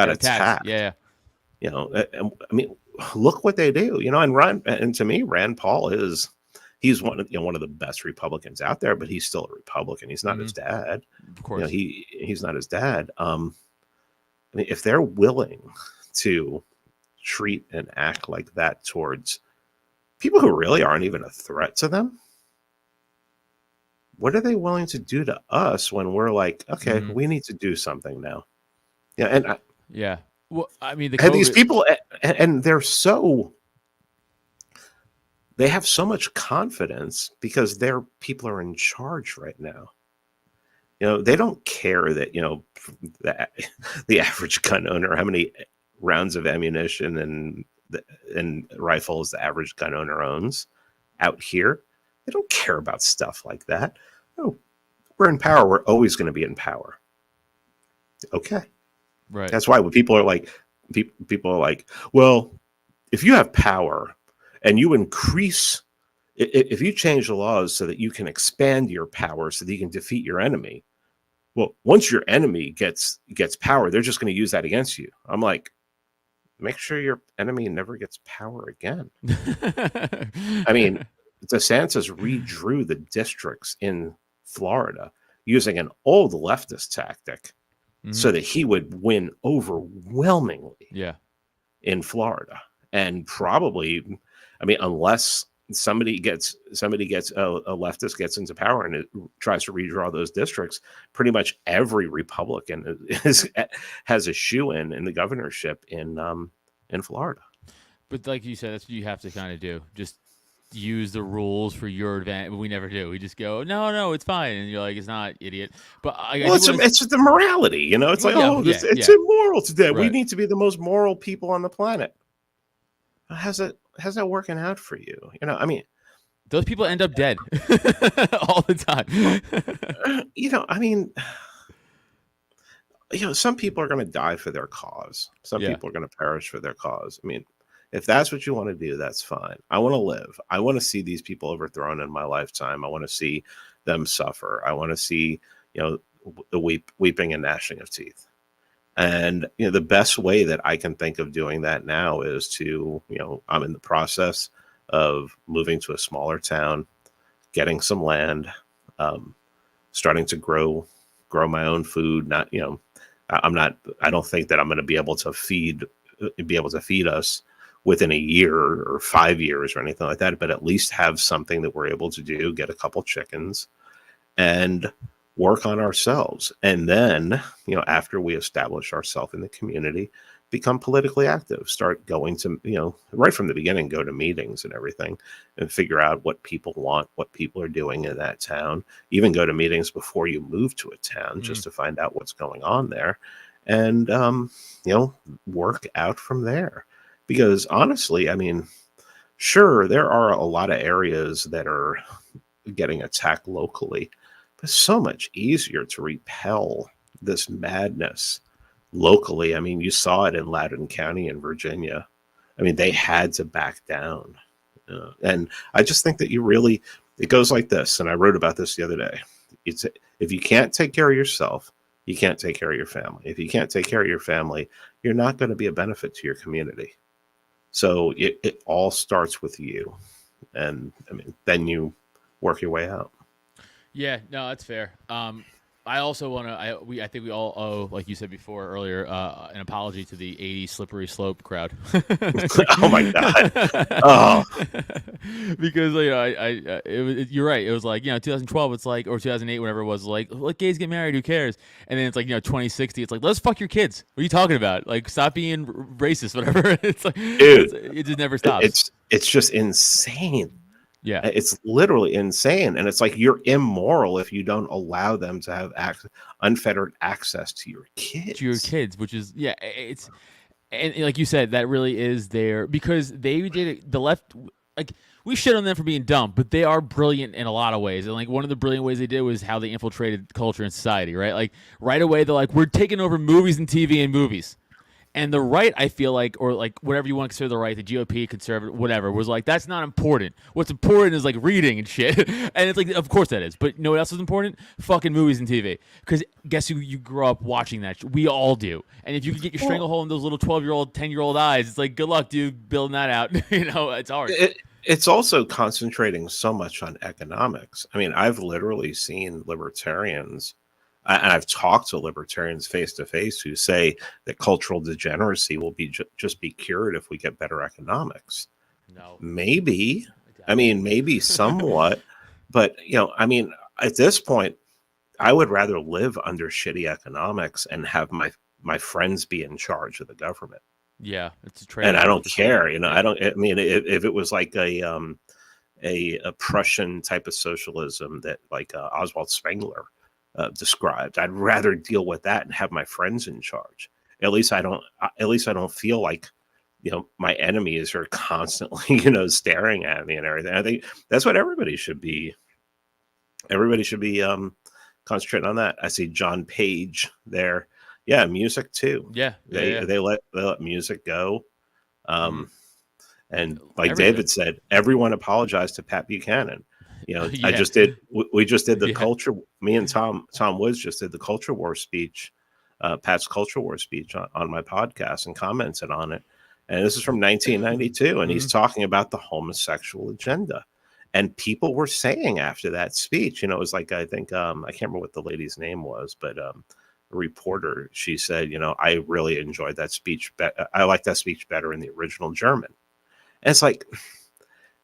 attacked. Yeah. I mean, look what they do. And to me, Rand Paul he's one of the best Republicans out there, but he's still a Republican. He's not his dad. Of course, he's not his dad. I mean, if they're willing to treat and act like that towards people who really aren't even a threat to them, what are they willing to do to us when we're like, okay, we need to do something now? Yeah, well, I mean, these people, and they have so much confidence because their people are in charge right now. They don't care that the average gun owner, how many rounds of ammunition and rifles the average gun owner owns out here. They don't care about stuff like that. No, we're in power. We're always going to be in power. Okay. Right. That's why when people are like, well, if you have power and you increase, if you change the laws so that you can expand your power so that you can defeat your enemy, well, once your enemy gets power, they're just going to use that against you. I'm like, make sure your enemy never gets power again. I mean, DeSantis redrew the districts in Florida using an old leftist tactic so that he would win overwhelmingly in Florida. And probably, I mean, unless somebody gets a leftist gets into power and it tries to redraw those districts, pretty much every Republican has a shoe-in the governorship in Florida. But like you said, that's what you have to kind of do. Just use the rules for your advantage. We never do. We just go, no, it's fine, and you're like, it's not, idiot. But it's just the morality, It's like, it's immoral today. Right. We need to be the most moral people on the planet. How's that working out for you? I mean, those people end up dead all the time. I mean, some people are going to die for their cause. Some people are going to perish for their cause. I mean, if that's what you want to do, that's fine. I want to live. I want to see these people overthrown in my lifetime. I want to see them suffer. I want to see, the weeping and gnashing of teeth. And, the best way that I can think of doing that now is to, I'm in the process of moving to a smaller town, getting some land, starting to grow my own food. Not, I don't think that I'm going to be able to feed us within a year or 5 years or anything like that, but at least have something that we're able to do, get a couple chickens and work on ourselves. And then, after we establish ourselves in the community, become politically active, start going to, right from the beginning, go to meetings and everything and figure out what people want, what people are doing in that town, even go to meetings before you move to a town just to find out what's going on there. And, work out from there. Because honestly, I mean, sure, there are a lot of areas that are getting attacked locally, but it's so much easier to repel this madness locally. I mean, you saw it in Loudoun County in Virginia. I mean, they had to back down. And I just think that it goes like this. And I wrote about this the other day. It's if you can't take care of yourself, you can't take care of your family. If you can't take care of your family, you're not going to be a benefit to your community. So it all starts with you. And I mean, then you work your way out. Yeah, no, that's fair. I also want to. I think we all owe, like you said before earlier, an apology to the '80s slippery slope crowd. Oh my god! Oh, because you're right. It was like 2012. It's like, or 2008, whatever it was. Like, let gays get married. Who cares? And then it's like 2060. It's like, let's fuck your kids. What are you talking about? Like, stop being racist. Whatever. It's like, dude, it just never stops. It's just insane. Yeah, it's literally insane, and it's like you're immoral if you don't allow them to have unfettered access to your kids. Which is it's, and like you said, that really is there because they did it. The left, like, we shit on them for being dumb, but they are brilliant in a lot of ways. And like one of the brilliant ways they did was how they infiltrated culture and society. Right, like right away they're like, we're taking over movies and TV and movies. And the right, I feel like, or like whatever you want to consider the right, the GOP, conservative, whatever, was like, that's not important. What's important is like reading and shit. And it's like, of course that is. But you know what else is important? Fucking movies and TV. Because guess who you grew up watching that? We all do. And if you could get your stranglehold in those little 12-year-old, 10-year-old eyes, it's like, good luck, dude, building that out. It's hard. It's also concentrating so much on economics. I mean, I've literally seen libertarians. And I've talked to libertarians face to face who say that cultural degeneracy will be just be cured if we get better economics. No, maybe. I mean, maybe somewhat, but I mean, at this point, I would rather live under shitty economics and have my friends be in charge of the government. Yeah, it's a trade. And I don't care. I don't. I mean, if it was like a Prussian type of socialism that like Oswald Spengler described, I'd rather deal with that and have my friends in charge. At least I don't feel like my enemies are constantly staring at me and everything. I think that's what everybody should be concentrating on. That. I see John Page there. Yeah, music too. Yeah, they let music go. And like everything. David said, everyone apologized to Pat Buchanan. Yeah. We just did the culture. Me and Tom Woods just did the culture war speech, Pat's culture war speech on my podcast and commented on it. And this is from 1992. And he's talking about the homosexual agenda. And people were saying after that speech, it was like, I think, I can't remember what the lady's name was, but a reporter, she said, I really enjoyed that speech. I like that speech better in the original German. And it's like,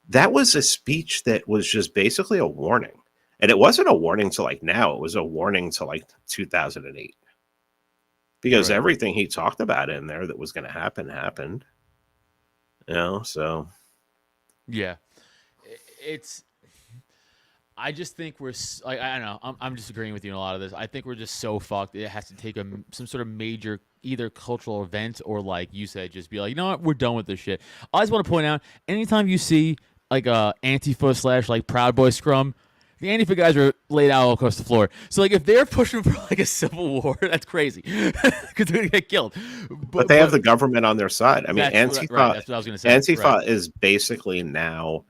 that was a speech that was just basically a warning. And it wasn't a warning to like now. It was a warning to like 2008. Because everything he talked about in there that was going to happen happened. So. Yeah. I just think we're like, I don't know. I'm just agreeing with you in a lot of this. I think we're just so fucked. It has to take some sort of major either cultural event or like you said, just be like, you know what, we're done with this shit. I always want to point out, anytime you see like a Antifa / like Proud Boy scrum, the Antifa guys are laid out all across the floor. So like if they're pushing for like a civil war, that's crazy because they're gonna get killed. But they have the government on their side. I mean, Antifa. That's what I was gonna say. Antifa is basically now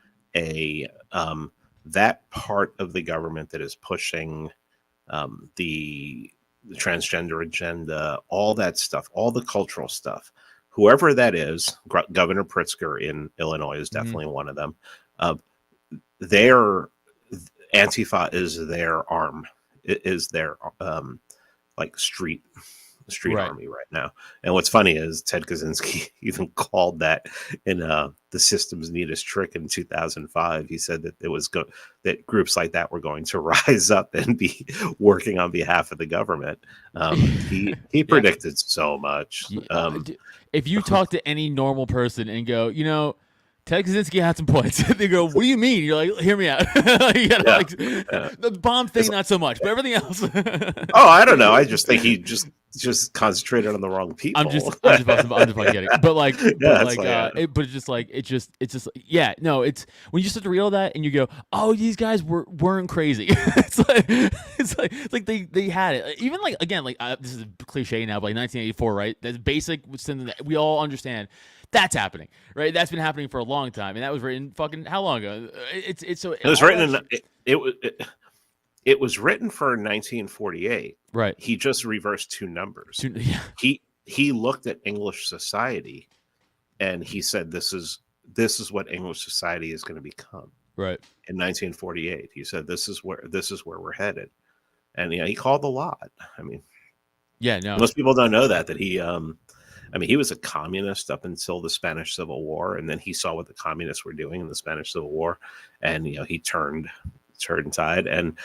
that part of the government that is pushing the transgender agenda, all that stuff, all the cultural stuff. Whoever that is, Governor Pritzker in Illinois is definitely one of them. Their Antifa is their arm. It is their like street street Right. army right now. And what's funny is Ted Kaczynski even called that in the System's Neatest Trick in 2005. He said that that groups like that were going to rise up and be working on behalf of the government. He Yeah. predicted so much. If you talk to any normal person and go, you know, Ted Kaczynski had some points. They go, what do you mean? You're like, hear me out. The bomb thing, not so much, but everything else. Oh, I don't know. I just think he just concentrated on the wrong people. I'm just fucking kidding. But like, but it's just yeah. No, it's when you start to read all that and you go, oh, these guys weren't crazy. it's like they had it. Even like again, like this is a cliche now, but like 1984, right? That's basic something that we all understand. That's happening, right? That's been happening for a long time, and that was written fucking how long ago? It was written it was written for 1948. Right. He just reversed two numbers. Yeah. He looked at English society, and he said, "This is what English society is going to become." Right. In 1948, he said, "This is where we're headed," and he called a lot. I mean, yeah, no, most people don't know that he. I mean, he was a communist up until the Spanish Civil War, and then he saw what the communists were doing in the Spanish Civil War, and he turned tide. And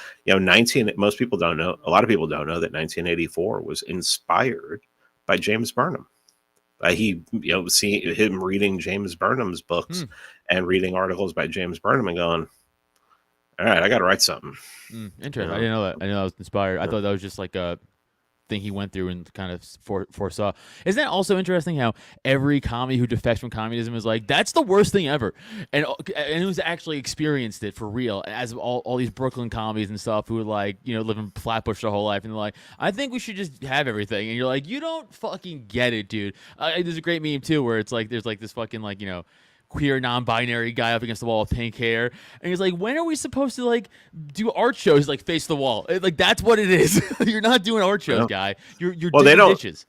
most people don't know. A lot of people don't know that 1984 was inspired by James Burnham. See him reading James Burnham's books and reading articles by James Burnham and going, "All right, I got to write something." Interesting. I didn't know that. I know that was inspired. I thought that was just like a thing he went through and kind of foresaw. Isn't that also interesting how every commie who defects from communism is like, that's the worst thing ever, and who's actually experienced it for real, as all these Brooklyn commies and stuff who are like, live in Flatbush their whole life, and they're like, I think we should just have everything, and you're like, you don't fucking get it, dude. There's a great meme too where it's like there's like this fucking like queer non-binary guy up against the wall with pink hair, and he's like, when are we supposed to like do art shows like face the wall? Like that's what it is. You're not doing art shows, guy. You're they don't ditches.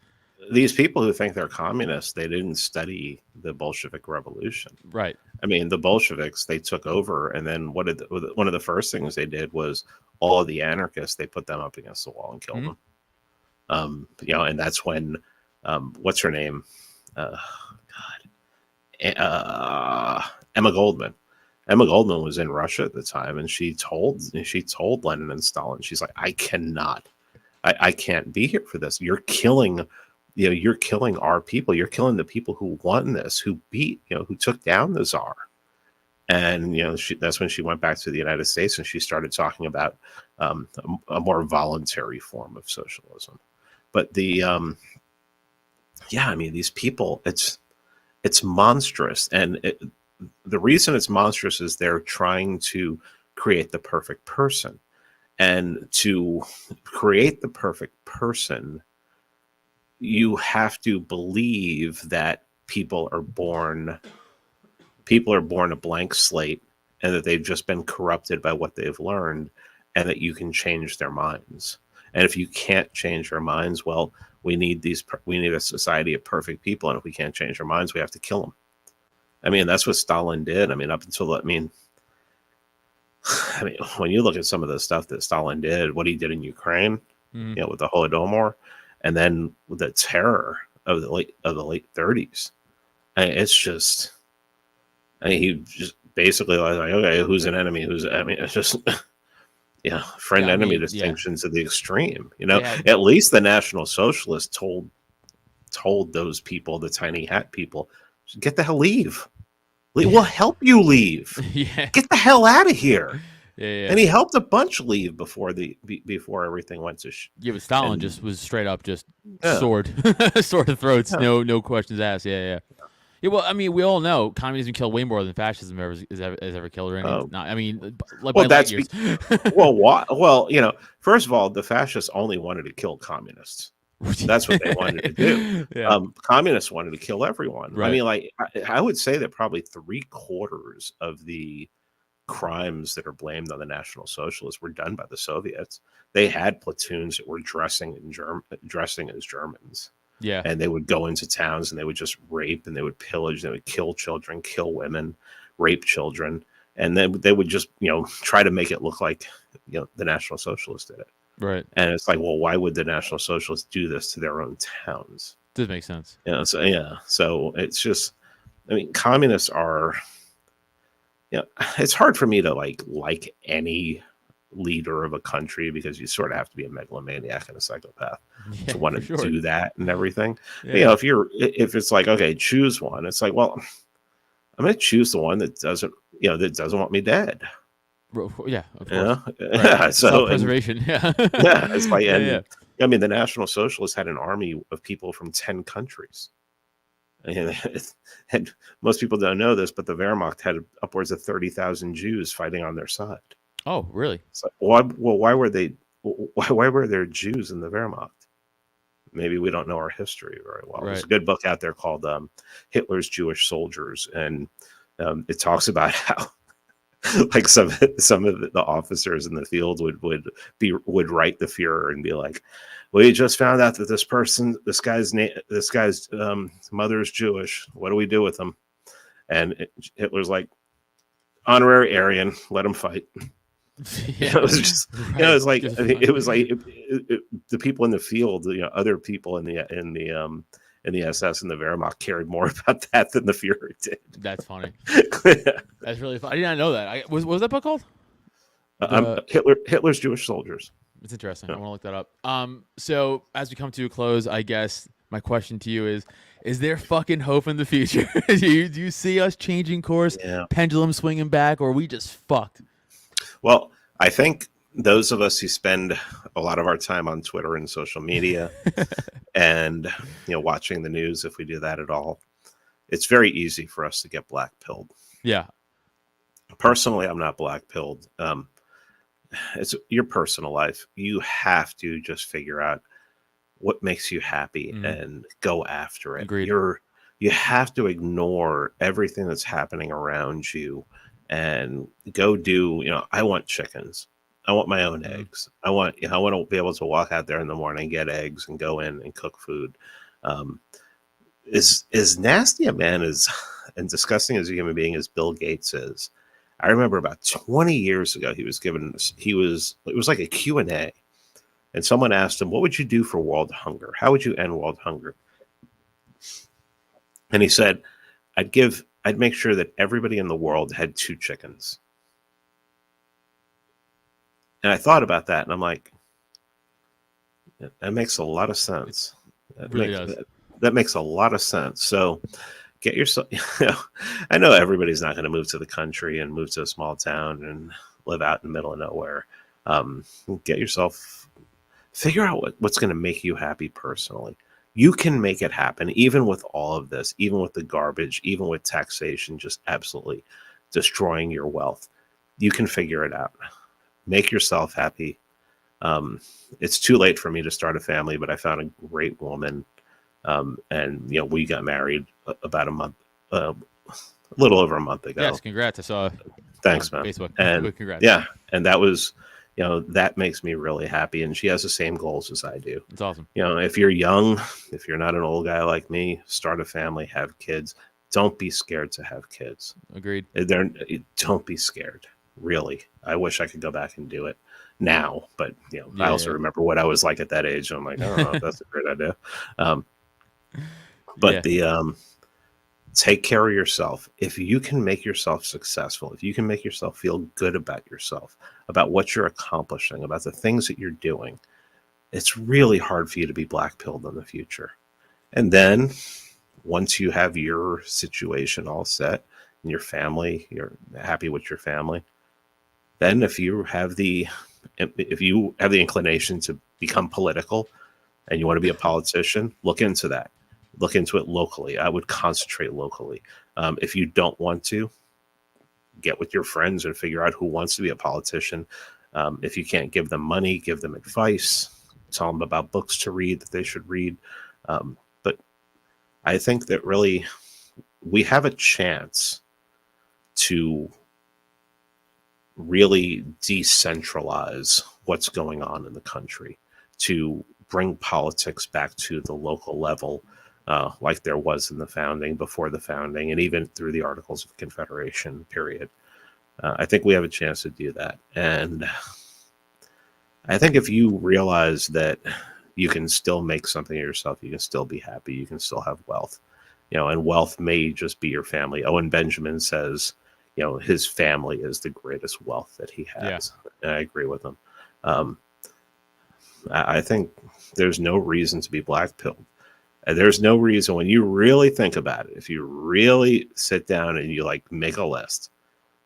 These people who think they're communists, they didn't study the Bolshevik Revolution. Right. I mean, the Bolsheviks, they took over, and then one of the first things they did was all of the anarchists, they put them up against the wall and killed them. And that's when what's her name? Emma Goldman. Emma Goldman was in Russia at the time, and she told Lenin and Stalin, she's like, I can't be here for this. You're killing our people. You're killing the people who won this, who took down the Tsar. And that's when she went back to the United States and she started talking about a more voluntary form of socialism. But these people, it's monstrous, and the reason it's monstrous is they're trying to create the perfect person, and to create the perfect person, you have to believe that people are born a blank slate, and that they've just been corrupted by what they've learned, and that you can change their minds. And if you can't change their minds, well, we need a society of perfect people, and if we can't change our minds, we have to kill them. I mean, that's what Stalin did. I mean, when you look at some of the stuff that Stalin did, what he did in Ukraine, with the Holodomor, and then with the terror of the late 30s, it's just, he just basically like, okay, who's an enemy? It's just. Yeah, friend-enemy distinctions to the extreme. At least the National Socialists told those people, the tiny hat people, get the hell leave. We'll help you leave. Yeah. Get the hell out of here. Yeah. And he helped a bunch leave before everything went to Yeah, but Stalin just was straight up just sword of throats, no questions asked. Yeah. Yeah, well, I mean, we all know communism killed way more than fascism has ever killed. Or anything. First of all, the fascists only wanted to kill communists. That's what they wanted to do. Yeah. Communists wanted to kill everyone. Right. I mean, I would say that probably 3/4 of the crimes that are blamed on the National Socialists were done by the Soviets. They had platoons that were dressing as Germans. Yeah. And they would go into towns and they would just rape and they would pillage, they would kill children, kill women, rape children. And then they would just, try to make it look like, the National Socialists did it. Right. And it's like, well, why would the National Socialists do this to their own towns? Does make sense. So yeah, so it's just, I mean, communists are, it's hard for me to like any leader of a country, because you sort of have to be a megalomaniac and a psychopath to want to do that and everything. Yeah. But, if it's like, okay, choose one, it's like, well, I'm going to choose the one that doesn't want me dead. Yeah, of course. Yeah. So self-preservation. Yeah. It's like, yeah. I mean, the National Socialists had an army of people from 10 countries. And most people don't know this, but the Wehrmacht had upwards of 30,000 Jews fighting on their side. Oh, really? So why were there Jews in the Wehrmacht? Maybe we don't know our history very well. Right. There's a good book out there called Hitler's Jewish Soldiers, and it talks about how like some of the officers in the field would write the Führer and be like, "We just found out that this guy's mother's Jewish. What do we do with him?" And Hitler's like, "Honorary Aryan, let him fight." Yeah. It was just, Right. it was like, Just it was like the people in the field, other people in the SS and the Wehrmacht cared more about that than the Führer did. That's funny. That's really funny. I did not know that. What was that book called? Hitler's Jewish Soldiers. It's interesting. Yeah. I want to look that up. So as we come to a close, I guess my question to you is there fucking hope in the future? do you see us changing course, pendulum swinging back, or are we just fucked? Well, I think those of us who spend a lot of our time on Twitter and social media and, watching the news, if we do that at all, it's very easy for us to get black-pilled. Yeah. Personally, I'm not black-pilled. It's your personal life. You have to just figure out what makes you happy and go after it. Agreed. You have to ignore everything that's happening around you and go do, I want chickens. I want my own eggs. I want to be able to walk out there in the morning, get eggs, and go in and cook food. As nasty a man and disgusting as a human being as Bill Gates is, I remember about 20 years ago, it was like a Q&A, and someone asked him, what would you do for world hunger? How would you end world hunger? And he said, I'd make sure that everybody in the world had 2 chickens. And I thought about that, and I'm like, that makes a lot of sense. That makes a lot of sense. So get yourself, I know everybody's not going to move to the country and move to a small town and live out in the middle of nowhere. Get yourself, figure out what's going to make you happy personally. You can make it happen, even with all of this, even with the garbage, even with taxation, just absolutely destroying your wealth. You can figure it out. Make yourself happy. It's too late for me to start a family, but I found a great woman. And we got married about a little over a month ago. Yes, congrats. I saw. Thanks, man. Facebook. And congrats. Yeah, and that was, that makes me really happy. And she has the same goals as I do. It's awesome. If you're young, if you're not an old guy like me, start a family, have kids. Don't be scared to have kids. Agreed. Don't be scared. Really, I wish I could go back and do it now, but I also remember what I was like at that age. I'm like, I don't know if that's a great idea. But take care of yourself. If you can make yourself successful, if you can make yourself feel good about yourself, about what you're accomplishing, about the things that you're doing, it's really hard for you to be black-pilled in the future. And then once you have your situation all set and your family, you're happy with your family, then if you have the inclination to become political and you want to be a politician, look into that. Look into it locally. I would concentrate locally. If you don't want to, get with your friends and figure out who wants to be a politician. If you can't give them money, give them advice. Tell them about books to read that they should read. But I think that really we have a chance to really decentralize what's going on in the country, to bring politics back to the local level, like there was in the founding, before the founding, and even through the Articles of Confederation period. I think we have a chance to do that. And I think if you realize that you can still make something of yourself, you can still be happy, you can still have wealth, and wealth may just be your family. Owen Benjamin says, his family is the greatest wealth that he has. And I agree with him. I think there's no reason to be black-pilled. There's no reason, when you really think about it, if you really sit down and you make a list,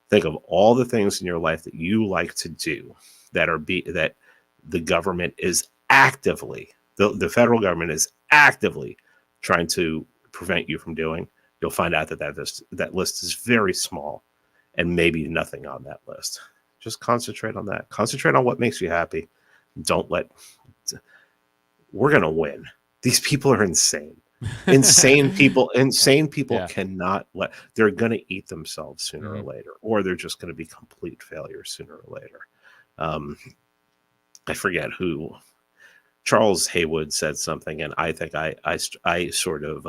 think of all the things in your life that you like to do that the government is actively, the federal government is actively trying to prevent you from doing. You'll find out that list is very small and maybe nothing on that list. Just concentrate on that. Concentrate on what makes you happy. We're going to win. These people are insane. Insane people cannot they're going to eat themselves sooner or later, or they're just going to be complete failures sooner or later. I forget who, Charles Haywood said something, and I think I sort of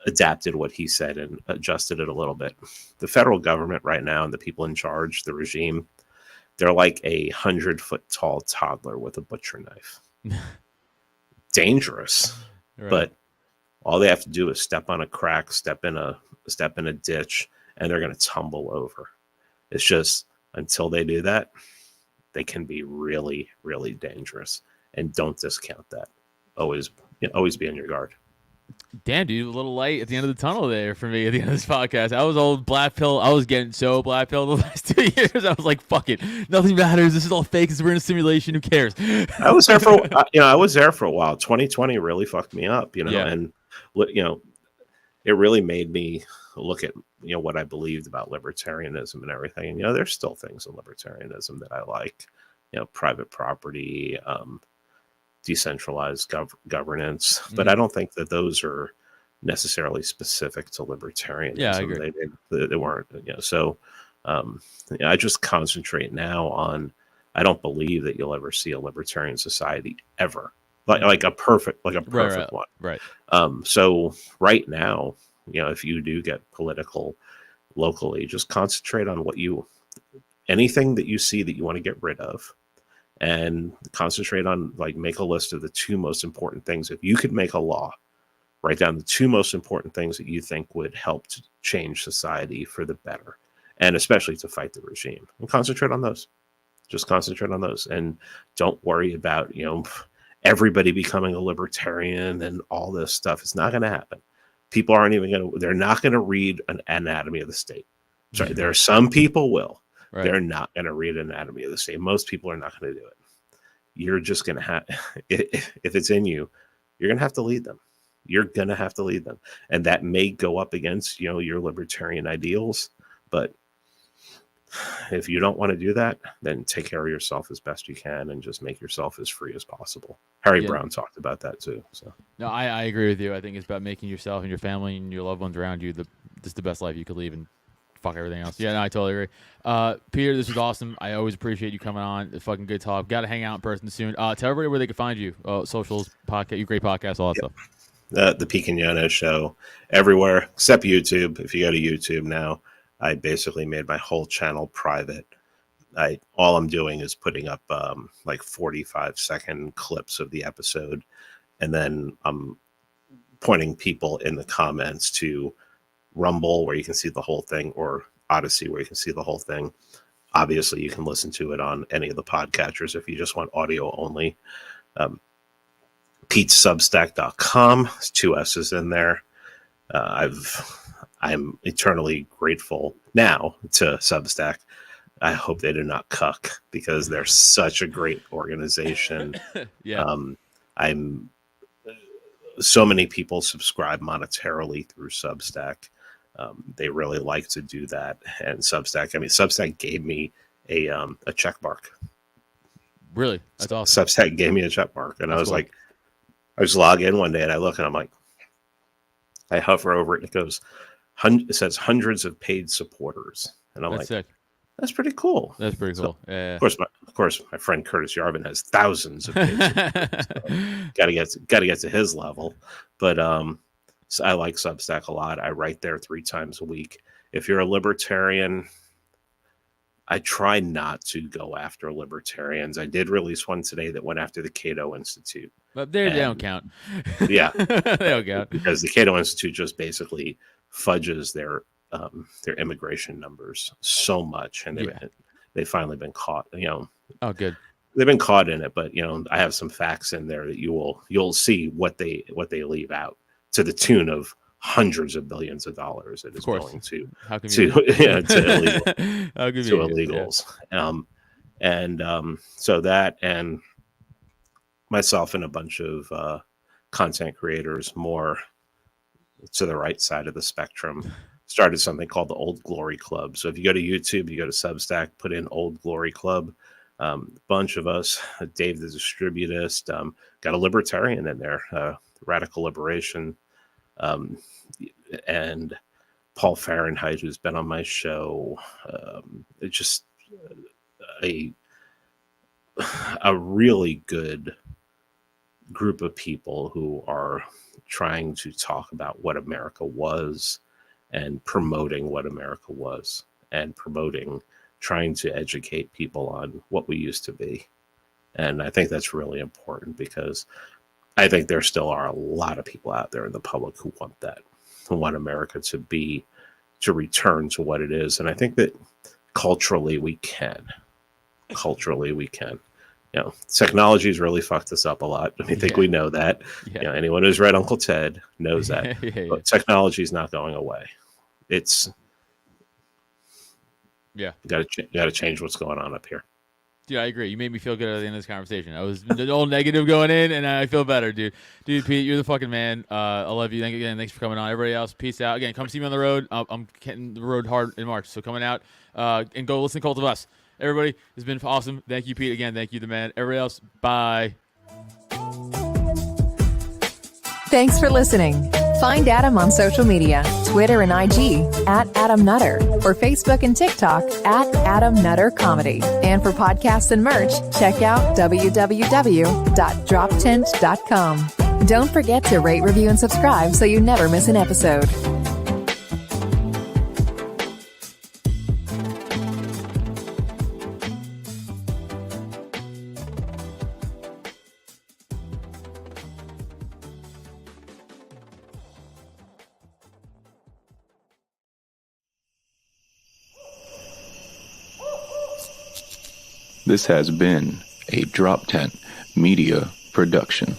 adapted what he said and adjusted it a little bit. The federal government right now and the people in charge, the regime, they're like a 100-foot tall toddler with a butcher knife. Dangerous, right. But all they have to do is step on a crack, step in a ditch, and they're going to tumble over. It's just, until they do that, they can be really, really dangerous. And don't discount that. Always be on your guard. Damn, dude, a little light at the end of the tunnel there for me at the end of this podcast. I was old black pill. I was getting so black pill the last 2 years. I was like, fuck it. Nothing matters. This is all fake. We're in a simulation. Who cares? I was there for, I was there for a while. 2020 really fucked me up, and, it really made me look at, what I believed about libertarianism and everything. And, there's still things in libertarianism that I like, private property, decentralized governance, but I don't think that those are necessarily specific to libertarianism. Yeah, I agree. They weren't, so I just concentrate now on, I don't believe that you'll ever see a libertarian society ever, like a perfect one. Right. So right now, if you do get political locally, just concentrate on anything that you see that you want to get rid of, and concentrate on, make a list of the 2 most important things. If you could make a law, write down the 2 most important things that you think would help to change society for the better, and especially to fight the regime, and concentrate on those. Just concentrate on those, and don't worry about, everybody becoming a libertarian and all this stuff. It's not going to happen. People they're not going to read an Anatomy of the State. Sorry, there are some people will. Right. They're not going to read Anatomy of the State. Most people are not going to do it. You're just going to have, if it's in you, you're going to have to lead them. You're going to have to lead them. And that may go up against, your libertarian ideals. But if you don't want to do that, then take care of yourself as best you can and just make yourself as free as possible. Harry Brown talked about that too. So no, I agree with you. I think it's about making yourself and your family and your loved ones around you just the best life you could live, and fuck everything else. Yeah, no, I totally agree. Peter, this was awesome. I always appreciate you coming on. It's fucking good talk. Got to hang out in person soon. Tell everybody where they can find you. Socials, podcast, your great podcast, all that stuff. The Pete Quinones Show everywhere except YouTube. If you go to YouTube now, I basically made my whole channel private. All I'm doing is putting up 45-second clips of the episode, and then I'm pointing people in the comments to Rumble, where you can see the whole thing, or Odyssey, where you can see the whole thing. Obviously, you can listen to it on any of the podcatchers if you just want audio only. PeteSubstack.com. There's 2 S's in there. I'm eternally grateful now to Substack. I hope they do not cuck, because they're such a great organization. Yeah. So many people subscribe monetarily through Substack. They really like to do that. And Substack gave me a check mark. Really? That's awesome. Substack gave me a check mark. And I was cool. I just log in one day and I look and I'm like, I hover over it. It says hundreds of paid supporters. And I'm sick. That's pretty cool. That's pretty cool. So, yeah. Of course, my friend Curtis Yarvin has thousands of paid supporters. So got to get to his level. But so I like Substack a lot. I write there 3 times a week. If you're a libertarian, I try not to go after libertarians. I did release one today that went after the Cato Institute. But they don't count. Yeah, they don't count because the Cato Institute just basically fudges their immigration numbers so much, and they've finally been caught. Oh, good. They've been caught in it, but I have some facts in there that you'll see what they leave out to the tune of hundreds of billions of dollars. It is going to illegals. Yeah. So that, and myself and a bunch of content creators more to the right side of the spectrum started something called the Old Glory Club. So if you go to YouTube, you go to Substack, put in Old Glory Club. A bunch of us, Dave the Distributist, got a libertarian in there, Radical Liberation, and Paul Fahrenheit, who's been on my show. It's just a really good group of people who are trying to talk about what America was and promoting what America was and trying to educate people on what we used to be. And I think that's really important, because I think there still are a lot of people out there in the public who want that, who want America to return to what it is. And I think that culturally we can. Technology has really fucked us up a lot. I think we know that. Yeah. Anyone who's read Uncle Ted knows that. But technology is not going away. It's got to change what's going on up here. Dude, I agree. You made me feel good at the end of this conversation. I was all negative going in, and I feel better, dude. Dude, Pete, you're the fucking man. I love you. Thanks for coming on. Everybody else, peace out. Again, come see me on the road. I'm getting the road hard in March, so coming out and go listen to Cult of Us. Everybody, it's been awesome. Thank you, Pete. Again, thank you, the man. Everybody else, bye. Thanks for listening. Find Adam on social media, Twitter and IG @Adam Nutter, or Facebook and TikTok @Adam Nutter Comedy. And for podcasts and merch, check out www.droptent.com. Don't forget to rate, review, and subscribe so you never miss an episode. This has been a Drop Tent Media production.